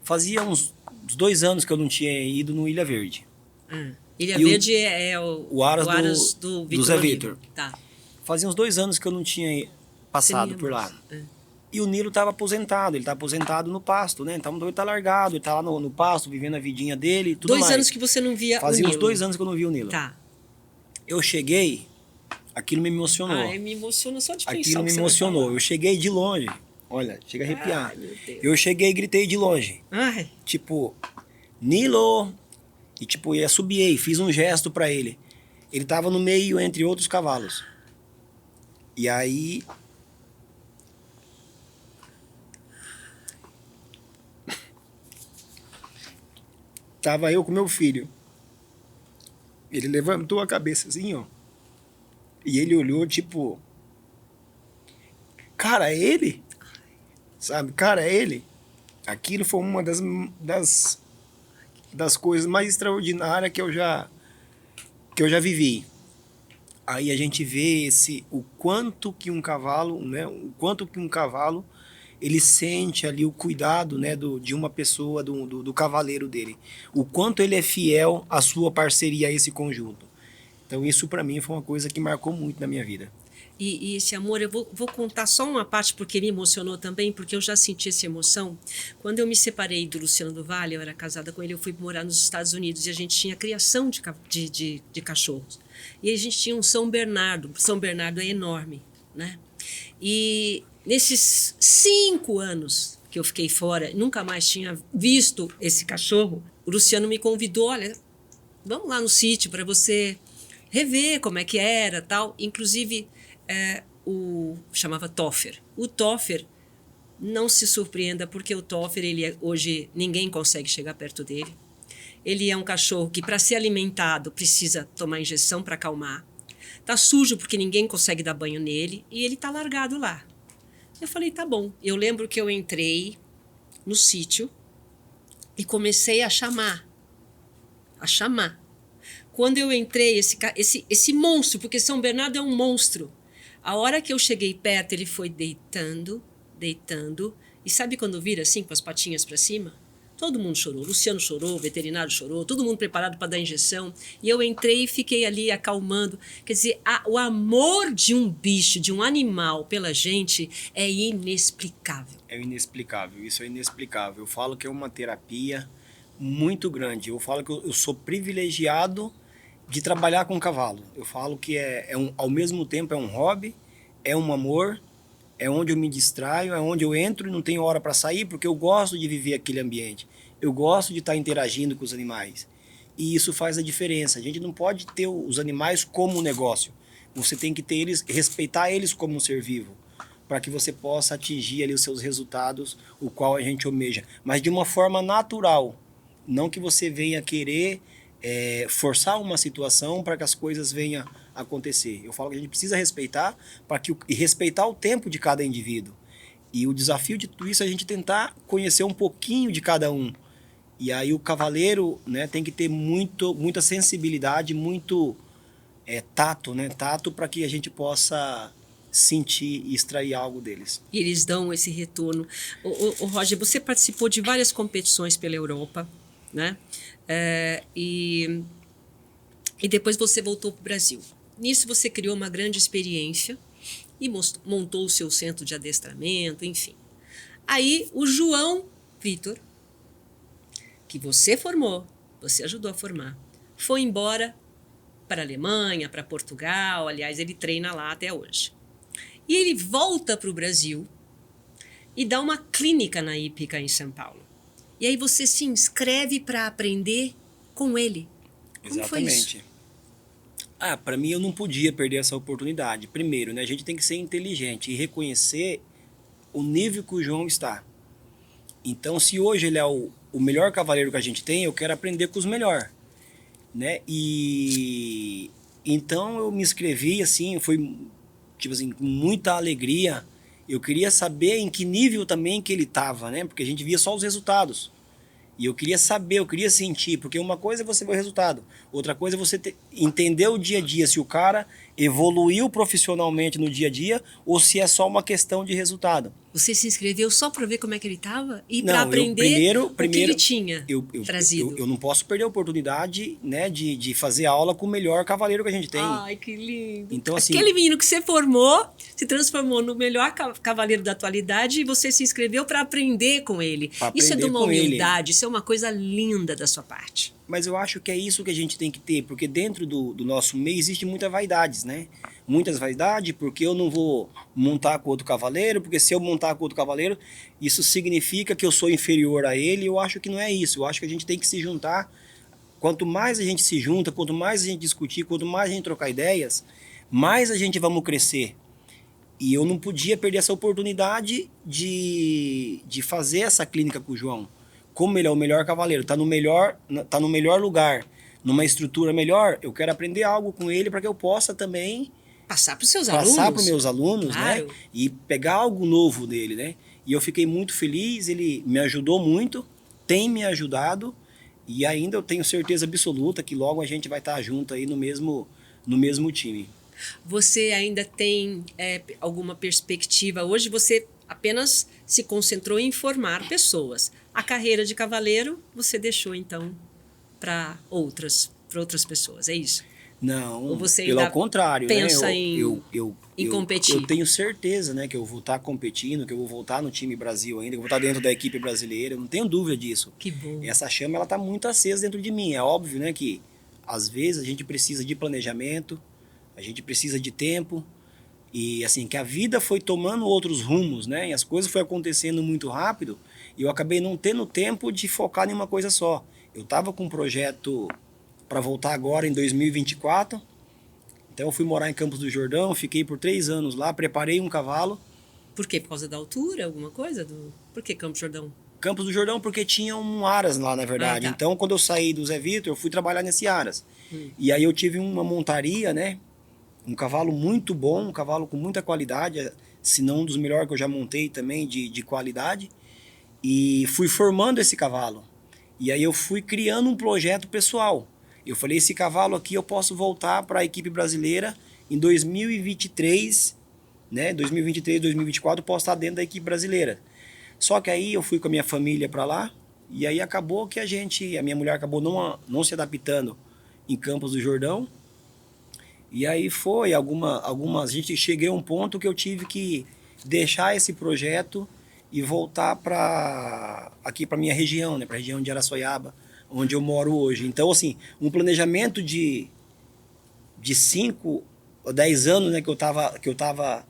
Fazia uns 2 anos que eu não tinha ido no Ilha Verde. Ilha Verde é o Aras do Zé Vitor. Tá. Fazia uns 2 anos que eu não tinha passado por lá. E o Nilo estava aposentado, ele está aposentado no pasto, né? Então ele está largado, ele está lá no pasto, vivendo a vidinha dele e tudo mais. 2 anos que você não via Fazia o uns Nilo. 2 anos que eu não via o Nilo. Tá. Eu cheguei, aquilo me emocionou. Me emociona só de pensar. Aquilo me emocionou. Eu cheguei de longe, olha, chega a arrepiar. Eu cheguei e gritei de longe. Ai. Tipo, Nilo! E tipo, eu assobiei, fiz um gesto para ele. Ele tava no meio entre outros cavalos. E aí... Tava eu com meu filho. Ele levantou a cabeça assim, ó. E ele olhou, tipo... Cara, é ele? Sabe? Cara, é ele? Aquilo foi uma das coisas mais extraordinárias que eu já vivi. Aí a gente vê o quanto que um cavalo, né, ele sente ali o cuidado, né, de uma pessoa, do cavaleiro dele. O quanto ele é fiel à sua parceria, a esse conjunto. Então isso para mim foi uma coisa que marcou muito na minha vida. E esse amor, eu vou contar só uma parte porque me emocionou também, porque eu já senti essa emoção. Quando eu me separei do Luciano do Vale, eu era casada com ele, eu fui morar nos Estados Unidos e a gente tinha criação de cachorros. E a gente tinha um São Bernardo. São Bernardo é enorme, né? E nesses 5 anos que eu fiquei fora, nunca mais tinha visto esse cachorro, o Luciano me convidou, olha, vamos lá no sítio para você rever como é que era, tal. Inclusive... chamava Toffer. O Toffer, não se surpreenda, porque o Toffer, hoje ninguém consegue chegar perto dele. Ele é um cachorro que, para ser alimentado, precisa tomar injeção para acalmar. Tá sujo porque ninguém consegue dar banho nele e ele tá largado lá. Eu falei, tá bom. Eu lembro que eu entrei no sítio e comecei a chamar. Quando eu entrei, esse monstro, porque São Bernardo é um monstro. A hora que eu cheguei perto, ele foi deitando. E sabe quando vira assim, com as patinhas para cima? Todo mundo chorou, o Luciano chorou, o veterinário chorou, todo mundo preparado para dar injeção. E eu entrei e fiquei ali acalmando. Quer dizer, o amor de um bicho, de um animal pela gente é inexplicável. É inexplicável, isso é inexplicável. Eu falo que é uma terapia muito grande. Eu falo que eu sou privilegiado de trabalhar com cavalo. Eu falo que ao mesmo tempo é um hobby, é um amor, é onde eu me distraio, é onde eu entro e não tenho hora para sair, porque eu gosto de viver aquele ambiente. Eu gosto de estar interagindo com os animais. E isso faz a diferença. A gente não pode ter os animais como um negócio. Você tem que ter eles, respeitar eles como um ser vivo, para que você possa atingir ali os seus resultados, o qual a gente almeja. Mas de uma forma natural. Não que você venha querer forçar uma situação para que as coisas venham a acontecer. Eu falo que a gente precisa respeitar e respeitar o tempo de cada indivíduo. E o desafio de tudo isso é a gente tentar conhecer um pouquinho de cada um. E aí o cavaleiro, né, tem que ter muita sensibilidade, muito tato, né? Tato para que a gente possa sentir e extrair algo deles. E eles dão esse retorno. O Roger, você participou de várias competições pela Europa, né? E depois você voltou para o Brasil. Nisso você criou uma grande experiência e montou o seu centro de adestramento, enfim. Aí o João Vitor, que você formou, você ajudou a formar, foi embora para a Alemanha, para Portugal, aliás, ele treina lá até hoje. E ele volta para o Brasil e dá uma clínica na Hípica em São Paulo. E aí você se inscreve para aprender com ele. Como foi isso? Para mim eu não podia perder essa oportunidade. Primeiro, né, a gente tem que ser inteligente e reconhecer o nível que o João está. Então, se hoje ele é o melhor cavaleiro que a gente tem, eu quero aprender com os melhores, né? E então eu me inscrevi assim, foi tipo assim, com muita alegria. Eu queria saber em que nível também que ele estava, né? Porque a gente via só os resultados. E eu queria saber, eu queria sentir, porque uma coisa é você ver o resultado, outra coisa é você entender o dia a dia, se o cara evoluiu profissionalmente no dia a dia ou se é só uma questão de resultado. Você se inscreveu só para ver como é que ele estava e para aprender o que ele tinha trazido? Eu não posso perder a oportunidade, né, de fazer aula com o melhor cavaleiro que a gente tem. Ai, que lindo. Então, assim, aquele menino que você formou se transformou no melhor cavaleiro da atualidade e você se inscreveu para aprender com ele. Isso é de uma humildade, isso é uma coisa linda da sua parte. Mas eu acho que é isso que a gente tem que ter, porque dentro do nosso meio existe muitas vaidades, né? Muitas vaidades, porque eu não vou montar com outro cavaleiro, porque se eu montar com outro cavaleiro, isso significa que eu sou inferior a ele. Eu acho que não é isso. Eu acho que a gente tem que se juntar. Quanto mais a gente se junta, quanto mais a gente discutir, quanto mais a gente trocar ideias, mais a gente vamos crescer. E eu não podia perder essa oportunidade de fazer essa clínica com o João. Como ele é o melhor cavaleiro, tá no melhor lugar, numa estrutura melhor, eu quero aprender algo com ele para que eu possa também passar para os seus alunos. Passar para os meus alunos, claro, né? E pegar algo novo dele, né? E eu fiquei muito feliz, ele me ajudou muito, tem me ajudado, e ainda eu tenho certeza absoluta que logo a gente vai estar junto aí no mesmo time. Você ainda tem alguma perspectiva? Hoje você apenas se concentrou em formar pessoas. A carreira de cavaleiro você deixou, então, para outras pessoas, é isso? Não, ou você pelo contrário. Pensa né? em competir? Eu tenho certeza, né, que eu vou estar competindo, que eu vou voltar no time Brasil ainda, que eu vou estar dentro da equipe brasileira, eu não tenho dúvida disso. Que bom. Essa chama, ela está muito acesa dentro de mim. É óbvio, né, que às vezes a gente precisa de planejamento, a gente precisa de tempo, e assim, que a vida foi tomando outros rumos, né, e as coisas foram acontecendo muito rápido, e eu acabei não tendo tempo de focar em uma coisa só. Eu estava com um projeto para voltar agora em 2024, então eu fui morar em Campos do Jordão, fiquei por 3 anos lá, preparei um cavalo. Por quê? Por causa da altura, alguma coisa? Por que Campos do Jordão? Campos do Jordão porque tinha um aras lá, na verdade. Tá. Então, quando eu saí do Zé Vitor, eu fui trabalhar nesse aras. E aí eu tive uma montaria, né? Um cavalo muito bom, um cavalo com muita qualidade, se não um dos melhores que eu já montei também de qualidade. E fui formando esse cavalo. E aí eu fui criando um projeto pessoal. Eu falei, esse cavalo aqui eu posso voltar para a equipe brasileira em 2023, né? 2023, 2024 eu posso estar dentro da equipe brasileira. Só que aí eu fui com a minha família para lá, E aí acabou que a minha mulher acabou não se adaptando em Campos do Jordão. E aí foi a gente cheguei a um ponto que eu tive que deixar esse projeto e voltar aqui para minha região, né, para a região de Araçoiaba, onde eu moro hoje. Então, assim, um planejamento de 5 ou 10 anos, né, que eu tava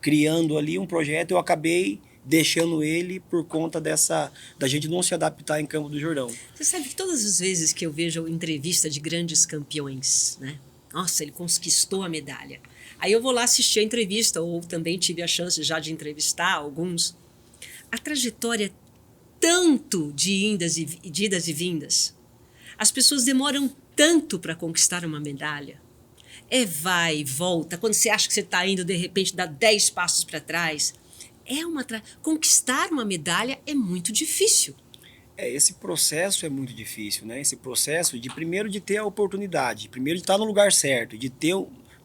criando ali um projeto, eu acabei deixando ele por conta da gente não se adaptar em Campos do Jordão. Você sabe que todas as vezes que eu vejo entrevista de grandes campeões, né? Nossa, ele conquistou a medalha. Aí eu vou lá assistir a entrevista, ou também tive a chance já de entrevistar alguns. A trajetória é tanto de idas e vindas. As pessoas demoram tanto para conquistar uma medalha. É vai e volta. Quando você acha que você está indo, de repente dá 10 passos para trás. Conquistar uma medalha é muito difícil. Esse processo é muito difícil, né? Esse processo primeiro de ter a oportunidade, primeiro de estar no lugar certo, de ter,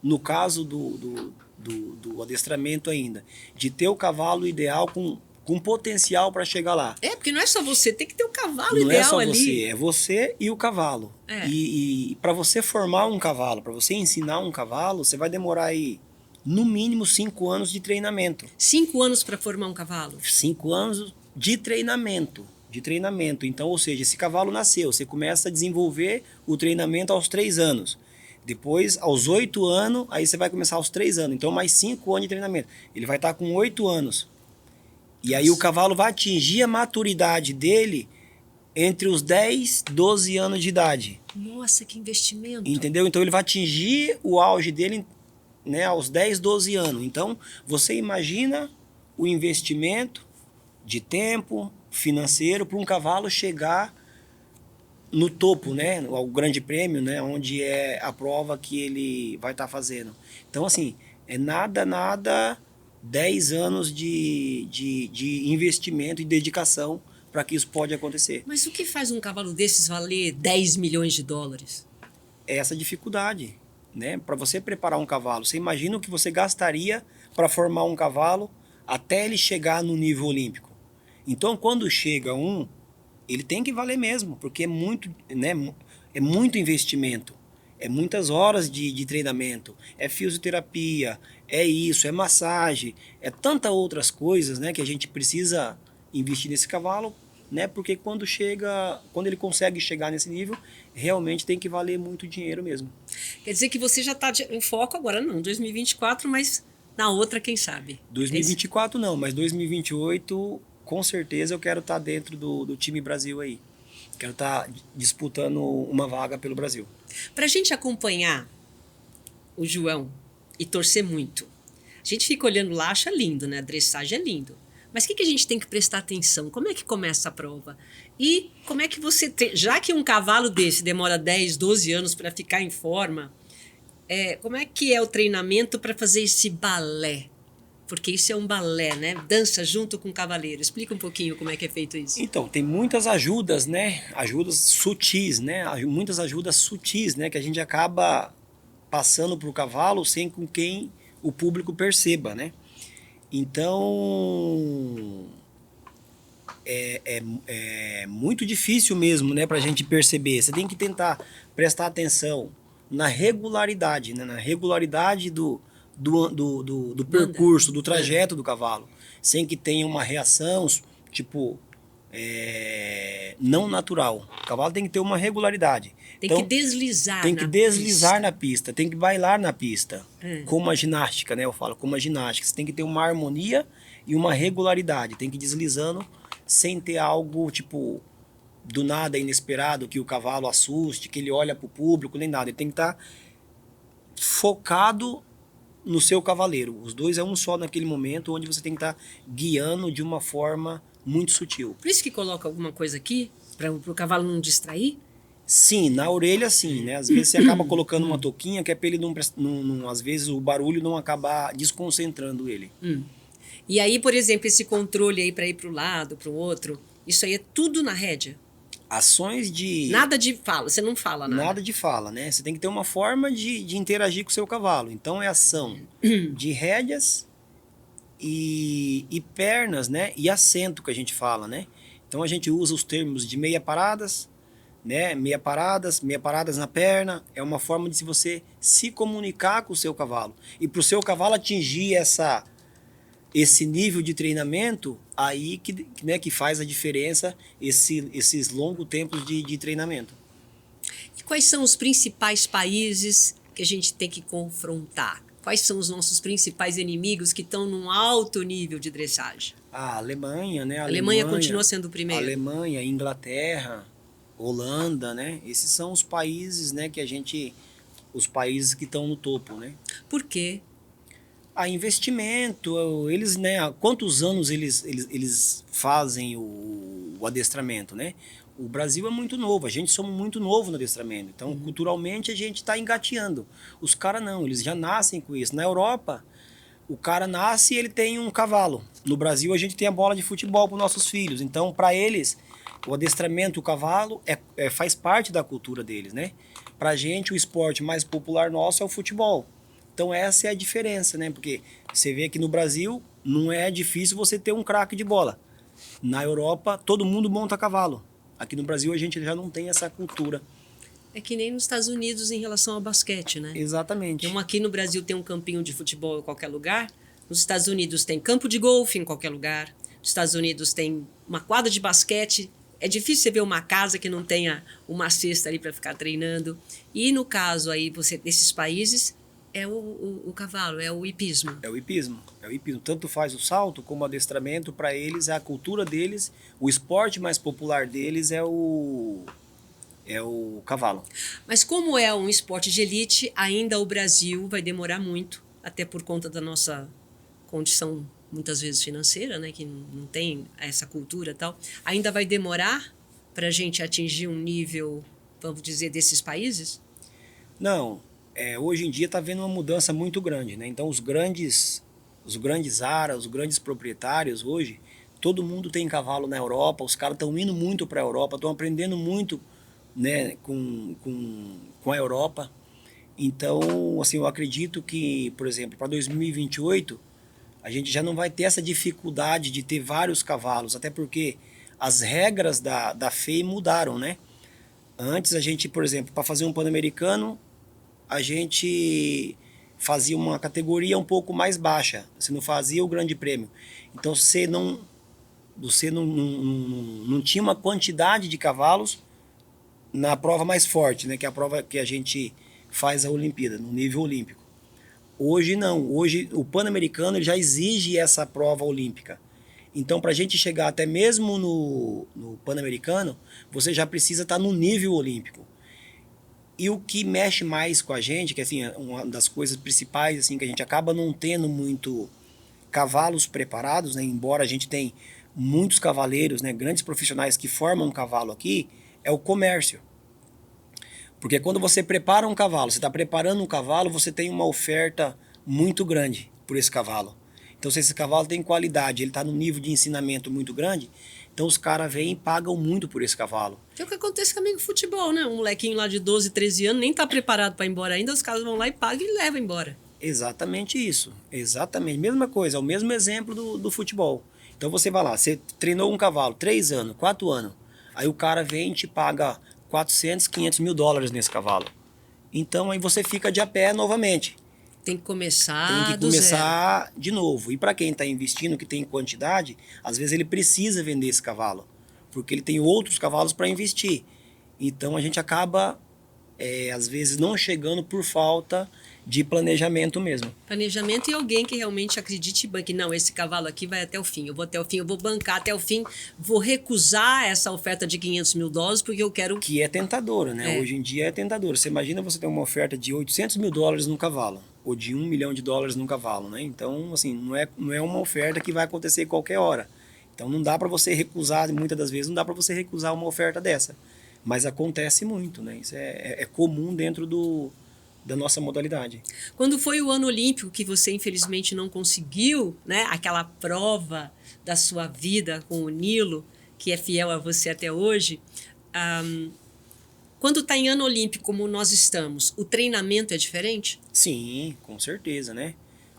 no caso do adestramento ainda, de ter o cavalo ideal com potencial para chegar lá. Porque não é só você, tem que ter o cavalo não ideal ali. Não é só ali. você, é você e o cavalo. E para você formar um cavalo, para você ensinar um cavalo, você vai demorar aí no mínimo 5 anos de treinamento. 5 anos para formar um cavalo? 5 anos de treinamento. Então, ou seja, esse cavalo nasceu, você começa a desenvolver o treinamento aos 3 anos. Depois, aos 8 anos, aí você vai começar aos 3 anos. Então, mais 5 anos de treinamento. Ele vai estar com 8 anos. E aí o cavalo vai atingir a maturidade dele entre os 10 e 12 anos de idade. Nossa, que investimento. Entendeu? Então, ele vai atingir o auge dele, né, aos 10, 12 anos. Então, você imagina o investimento de tempo, financeiro, para um cavalo chegar no topo, né, o grande prêmio, né, onde é a prova que ele vai estar fazendo. Então, assim, é nada 10 anos de investimento e dedicação para que isso pode acontecer. Mas o que faz um cavalo desses valer 10 milhões de dólares? É essa dificuldade, né? Para você preparar um cavalo, você imagina o que você gastaria para formar um cavalo até ele chegar no nível olímpico. Então, quando chega ele tem que valer mesmo, porque é muito, né, é muito investimento, é muitas horas de treinamento, é fisioterapia, é isso, é massagem, é tantas outras coisas, né, que a gente precisa investir nesse cavalo, né, porque quando ele consegue chegar nesse nível, realmente tem que valer muito dinheiro mesmo. Quer dizer que você já está em foco agora, não, 2024, mas na outra, quem sabe? 2024 não, mas 2028... com certeza eu quero estar dentro do time Brasil aí. Quero estar disputando uma vaga pelo Brasil. Para a gente acompanhar o João e torcer muito, a gente fica olhando lá, acha lindo, né? A dressagem é lindo. Mas o que a gente tem que prestar atenção? Como é que começa a prova? E como é que você... Já que um cavalo desse demora 10, 12 anos para ficar em forma, como é que é o treinamento para fazer esse balé? Porque isso é um balé, né? Dança junto com o cavaleiro. Explica um pouquinho como é que é feito isso. Então, tem muitas ajudas, né? Ajudas sutis, né? Muitas ajudas sutis, né? Que a gente acaba passando para o cavalo sem com quem o público perceba, né? Então, é muito difícil mesmo, né? Para a gente perceber. Você tem que tentar prestar atenção na regularidade, né? Na regularidade do percurso, do trajeto do cavalo, sem que tenha uma reação, tipo, não natural. O cavalo tem que ter uma regularidade. Tem que deslizar na pista, tem que bailar na pista, como uma ginástica, né? Eu falo, como uma ginástica. Você tem que ter uma harmonia e uma regularidade, tem que ir deslizando sem ter algo, tipo, do nada inesperado, que o cavalo assuste, que ele olha para o público, nem nada. Ele tem que estar focado no seu cavaleiro. Os dois é um só naquele momento, onde você tem que estar guiando de uma forma muito sutil. Por isso que coloca alguma coisa aqui, para o cavalo não distrair? Sim, na orelha sim, né? Às vezes você acaba colocando uma touquinha que é para ele às vezes o barulho não acabar desconcentrando ele. E aí, por exemplo, esse controle aí para ir para o lado, para o outro, isso aí é tudo na rédea? Ações de... Nada de fala, você não fala nada. Nada de fala, né? Você tem que ter uma forma de interagir com o seu cavalo. Então, é ação de rédeas e pernas, né? E assento que a gente fala, né? Então a gente usa os termos de meia paradas, né? Meia paradas na perna. É uma forma de você se comunicar com o seu cavalo. E para o seu cavalo atingir esse nível de treinamento, aí que faz a diferença esses longos tempos de treinamento. E quais são os principais países que a gente tem que confrontar? Quais são os nossos principais inimigos que estão num alto nível de dressagem? A Alemanha, né? A Alemanha continua sendo o primeiro. Alemanha, Inglaterra, Holanda, né? Esses são os países, né, os países que estão no topo, né? Por quê? A investimento, eles, né, há quantos anos eles fazem o adestramento, né? O Brasil é muito novo, a gente somos muito novo no adestramento, então culturalmente a gente está engateando. Os caras não, eles já nascem com isso. Na Europa, o cara nasce e ele tem um cavalo. No Brasil, a gente tem a bola de futebol para os nossos filhos. Então, para eles, o adestramento, o cavalo, faz parte da cultura deles, né? Para a gente, o esporte mais popular nosso é o futebol. Então, essa é a diferença, né? Porque você vê que no Brasil, não é difícil você ter um craque de bola. Na Europa, todo mundo monta cavalo. Aqui no Brasil, a gente já não tem essa cultura. É que nem nos Estados Unidos em relação ao basquete, né? Exatamente. Então, aqui no Brasil tem um campinho de futebol em qualquer lugar. Nos Estados Unidos tem campo de golfe em qualquer lugar. Nos Estados Unidos tem uma quadra de basquete. É difícil você ver uma casa que não tenha uma cesta ali para ficar treinando. E no caso aí, desses países, é o cavalo, é o hipismo. É o hipismo. Tanto faz o salto como o adestramento, para eles, é a cultura deles. O esporte mais popular deles é o cavalo. Mas como é um esporte de elite, ainda o Brasil vai demorar muito, até por conta da nossa condição, muitas vezes financeira, né, que não tem essa cultura e tal. Ainda vai demorar para a gente atingir um nível, vamos dizer, desses países? Não. Hoje em dia está havendo uma mudança muito grande, né? Então os grandes aras, os grandes proprietários hoje, todo mundo tem cavalo na Europa, os caras estão indo muito para a Europa, estão aprendendo muito, né, com a Europa. Então, assim, eu acredito que, por exemplo, para 2028, a gente já não vai ter essa dificuldade de ter vários cavalos, até porque as regras da FEI mudaram, né? Antes a gente, por exemplo, para fazer um Pan-Americano, a gente fazia uma categoria um pouco mais baixa, você não fazia o grande prêmio. Então você não tinha uma quantidade de cavalos na prova mais forte, né, que é a prova que a gente faz a Olimpíada, no nível olímpico. Hoje não, hoje o Pan-Americano ele já exige essa prova olímpica. Então, para a gente chegar até mesmo no Pan-Americano, você já precisa estar no nível olímpico. E o que mexe mais com a gente, que assim, uma das coisas principais, assim, que a gente acaba não tendo muito cavalos preparados, né, embora a gente tenha muitos cavaleiros, né, grandes profissionais que formam um cavalo aqui, é o comércio. Porque quando você prepara um cavalo, você está preparando um cavalo, você tem uma oferta muito grande por esse cavalo. Então, se esse cavalo tem qualidade, ele está num nível de ensinamento muito grande, então os caras vêm e pagam muito por esse cavalo. É o que acontece comigo no futebol, né? Um molequinho lá de 12, 13 anos nem está preparado para ir embora ainda, os caras vão lá e pagam e levam embora. Exatamente isso. Exatamente. Mesma coisa, é o mesmo exemplo do futebol. Então você vai lá, você treinou um cavalo 3 anos, 4 anos, aí o cara vem e te paga 400, 500 mil dólares nesse cavalo. Então aí você fica de a pé novamente. Tem que começar de novo. E para quem está investindo, que tem quantidade, às vezes ele precisa vender esse cavalo, porque ele tem outros cavalos para investir. Então a gente acaba, às vezes, não chegando por falta de planejamento mesmo. Planejamento e alguém que realmente acredite e banque. Não, esse cavalo aqui vai até o fim. Eu vou até o fim, eu vou bancar até o fim. Vou recusar essa oferta de 500 mil dólares porque eu quero... Que é tentadora, né? Hoje em dia é tentadora. Você imagina você ter uma oferta de 800 mil dólares num cavalo, ou de 1 milhão de dólares num cavalo, né? Então, assim, não é uma oferta que vai acontecer qualquer hora. Então não dá para você recusar, muitas das vezes não dá para você recusar uma oferta dessa. Mas acontece muito, né? Isso é comum dentro da nossa modalidade. Quando foi o ano olímpico que você infelizmente não conseguiu, né, aquela prova da sua vida com o Nilo, que é fiel a você até hoje, quando está em ano olímpico como nós estamos, o treinamento é diferente? Sim, com certeza, né?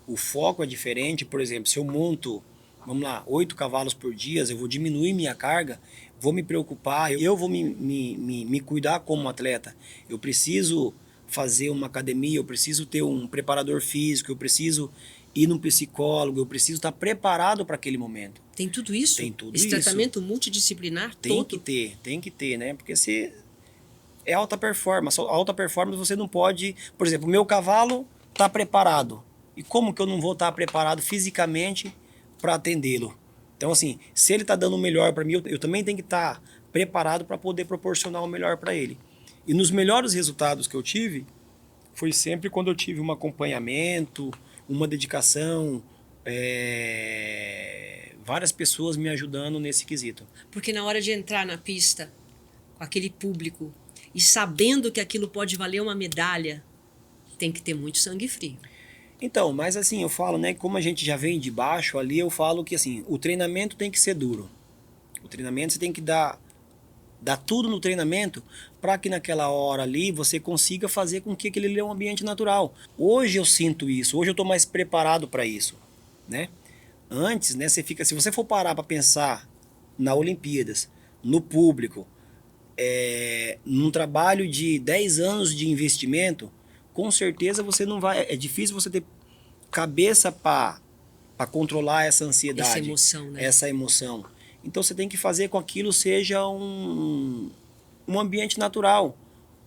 O foco é diferente. Por exemplo, se eu monto vamos lá, 8 cavalos por dia, eu vou diminuir minha carga, vou me preocupar, eu vou me cuidar como atleta. Eu preciso fazer uma academia, eu preciso ter um preparador físico, eu preciso ir num psicólogo, eu preciso estar preparado para aquele momento. Tem tudo isso? Tem tudo Esse isso. tratamento multidisciplinar Tem todo? tem que ter, né? Porque se é alta performance, alta performance você não pode... Por exemplo, o meu cavalo está preparado. E como que eu não vou estar preparado fisicamente para atendê-lo? Então, assim, se ele está dando o melhor para mim, eu também tenho que estar preparado para poder proporcionar o melhor para ele. E nos melhores resultados que eu tive, foi sempre quando eu tive um acompanhamento, uma dedicação, várias pessoas me ajudando nesse quesito. Porque na hora de entrar na pista com aquele público e sabendo que aquilo pode valer uma medalha, tem que ter muito sangue frio. Então, mas assim, eu falo, né, como a gente já vem de baixo ali, eu falo que assim, o treinamento tem que ser duro. O treinamento você tem que dar tudo no treinamento para que naquela hora ali você consiga fazer com que aquele ali é um ambiente natural. Hoje eu sinto isso, hoje eu estou mais preparado para isso, né? Antes, né, se você for parar para pensar na Olimpíadas, no público, num trabalho de 10 anos de investimento, com certeza você não vai... É difícil você ter cabeça para controlar essa ansiedade. Essa emoção, né? Essa emoção. Então você tem que fazer com que aquilo seja um ambiente natural,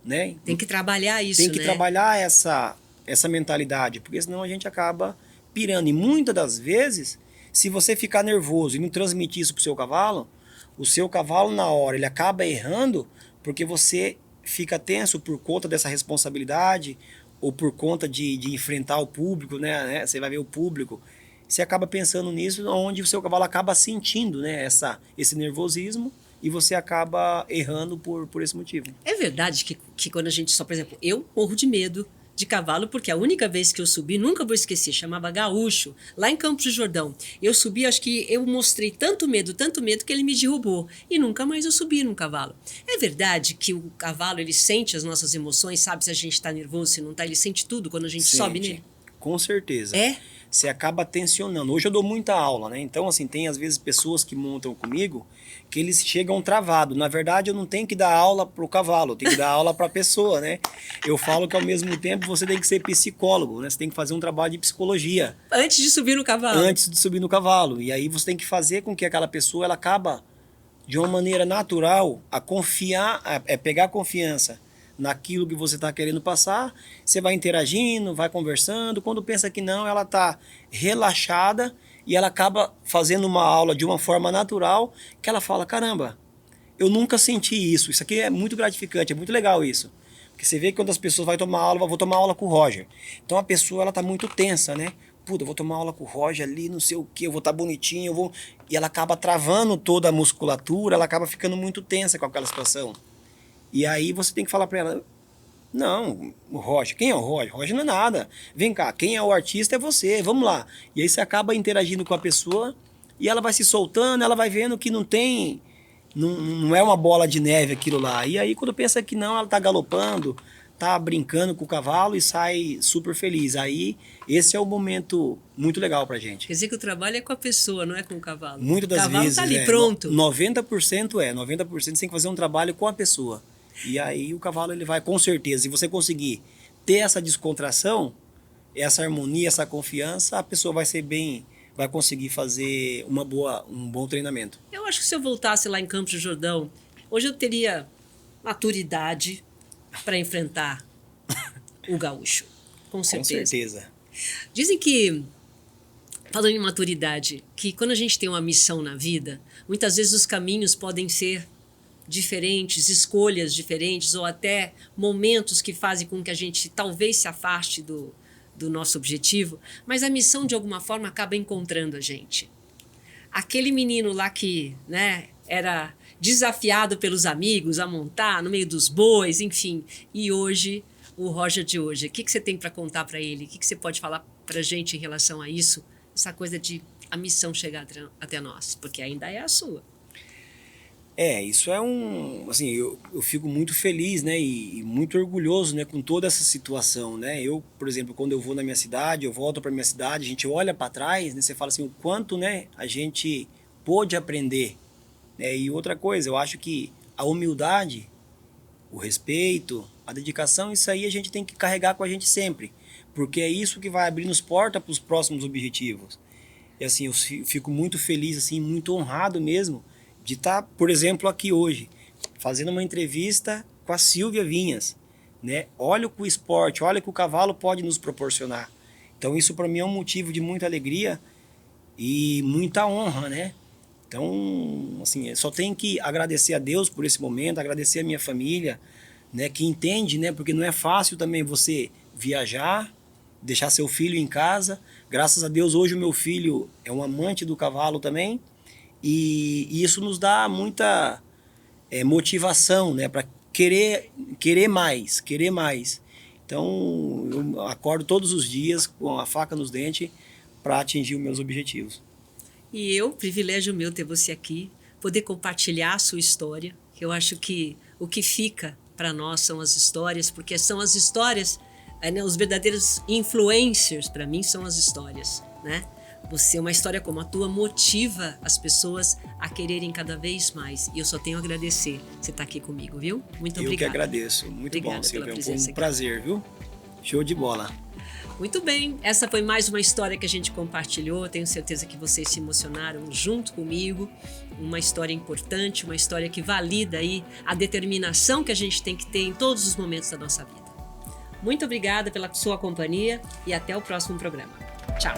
né? Tem que trabalhar isso, Tem que né? trabalhar essa mentalidade, porque senão a gente acaba pirando. E muitas das vezes, se você ficar nervoso e não transmitir isso pro seu cavalo, o seu cavalo na hora ele acaba errando porque você fica tenso por conta dessa responsabilidade ou por conta de enfrentar o público, né? Você vai ver o público, você acaba pensando nisso, onde o seu cavalo acaba sentindo, né, esse nervosismo e você acaba errando por esse motivo. É verdade que quando a gente só, por exemplo, eu morro de medo de cavalo, porque a única vez que eu subi, nunca vou esquecer, chamava Gaúcho, lá em Campos do Jordão. Eu subi, acho que eu mostrei tanto medo que ele me derrubou. E nunca mais eu subi num cavalo. É verdade que o cavalo, ele sente as nossas emoções, sabe se a gente está nervoso, se não está, ele sente tudo quando a gente sobe nele? Com certeza. É? Você acaba tensionando. Hoje eu dou muita aula, né? Então, assim, tem às vezes pessoas que montam comigo que eles chegam travados. Na verdade, eu não tenho que dar aula pro cavalo, eu tenho que dar aula pra pessoa, né? Eu falo que ao mesmo tempo você tem que ser psicólogo, né? Você tem que fazer um trabalho de psicologia. Antes de subir no cavalo. Antes de subir no cavalo. E aí você tem que fazer com que aquela pessoa, ela acaba, de uma maneira natural, a confiar, pegar confiança naquilo que você está querendo passar, você vai interagindo, vai conversando, quando pensa que não, ela está relaxada e ela acaba fazendo uma aula de uma forma natural, que ela fala, caramba, eu nunca senti isso aqui é muito gratificante, é muito legal isso. Porque você vê que quando as pessoas vão tomar aula, vou tomar aula com o Roger, então a pessoa ela está muito tensa, né? Puta, eu vou tomar aula com o Roger ali, não sei o que, eu vou estar bonitinho, e ela acaba travando toda a musculatura, ela acaba ficando muito tensa com aquela situação. E aí você tem que falar para ela, não, o Roger, quem é o Roger? Roger não é nada. Vem cá, quem é o artista é você, vamos lá. E aí você acaba interagindo com a pessoa e ela vai se soltando, ela vai vendo que não é uma bola de neve aquilo lá. E aí quando pensa que não, ela tá galopando, tá brincando com o cavalo e sai super feliz. Aí esse é o momento muito legal pra gente. Quer dizer que o trabalho é com a pessoa, não é com o cavalo. Muitas das vezes. O cavalo tá ali pronto. 90% 90% você tem que fazer um trabalho com a pessoa. E aí o cavalo ele vai, com certeza, se você conseguir ter essa descontração, essa harmonia, essa confiança, a pessoa vai conseguir fazer um bom treinamento. Eu acho que se eu voltasse lá em Campos do Jordão, hoje eu teria maturidade para enfrentar o gaúcho, com certeza. Com certeza. Dizem que, falando em maturidade, que quando a gente tem uma missão na vida, muitas vezes os caminhos podem ser diferentes, escolhas diferentes ou até momentos que fazem com que a gente talvez se afaste do nosso objetivo, mas a missão de alguma forma acaba encontrando a gente. Aquele menino lá que, né, era desafiado pelos amigos a montar no meio dos bois, enfim, e hoje, o Roger de hoje, o que você tem para contar para ele? O que você pode falar para a gente em relação a isso? Essa coisa de a missão chegar até nós, porque ainda é a sua. Isso é assim, eu fico muito feliz, né, e muito orgulhoso, né, com toda essa situação, né. Eu, por exemplo, quando eu vou na minha cidade, eu volto para minha cidade, a gente olha para trás, né, você fala assim, o quanto, né, a gente pôde aprender, né. E outra coisa, eu acho que a humildade, o respeito, a dedicação, isso aí a gente tem que carregar com a gente sempre, porque é isso que vai abrir nos portas para os próximos objetivos. E assim, eu fico muito feliz, assim, muito honrado mesmo, de estar, por exemplo, aqui hoje, fazendo uma entrevista com a Silvia Vinhas, né? Olha o que o esporte, olha o que o cavalo pode nos proporcionar. Então isso para mim é um motivo de muita alegria e muita honra, né? Então, assim, só tenho que agradecer a Deus por esse momento, agradecer a minha família, né, que entende, né? Porque não é fácil também você viajar, deixar seu filho em casa. Graças a Deus hoje o meu filho é um amante do cavalo também. E isso nos dá muita motivação, né, para querer mais, querer mais. Então, eu acordo todos os dias com a faca nos dentes para atingir os meus objetivos. E privilégio meu ter você aqui, poder compartilhar a sua história, que eu acho que o que fica para nós são as histórias, porque são as histórias, né, os verdadeiros influencers para mim são as histórias, né? Você, uma história como a tua, motiva as pessoas a quererem cada vez mais. E eu só tenho a agradecer você estar aqui comigo, viu? Muito obrigada. Eu que agradeço. Muito bom, Silvia. Foi um prazer, viu? Show de bola. Muito bem. Essa foi mais uma história que a gente compartilhou. Tenho certeza que vocês se emocionaram junto comigo. Uma história importante, uma história que valida aí a determinação que a gente tem que ter em todos os momentos da nossa vida. Muito obrigada pela sua companhia e até o próximo programa. Tchau.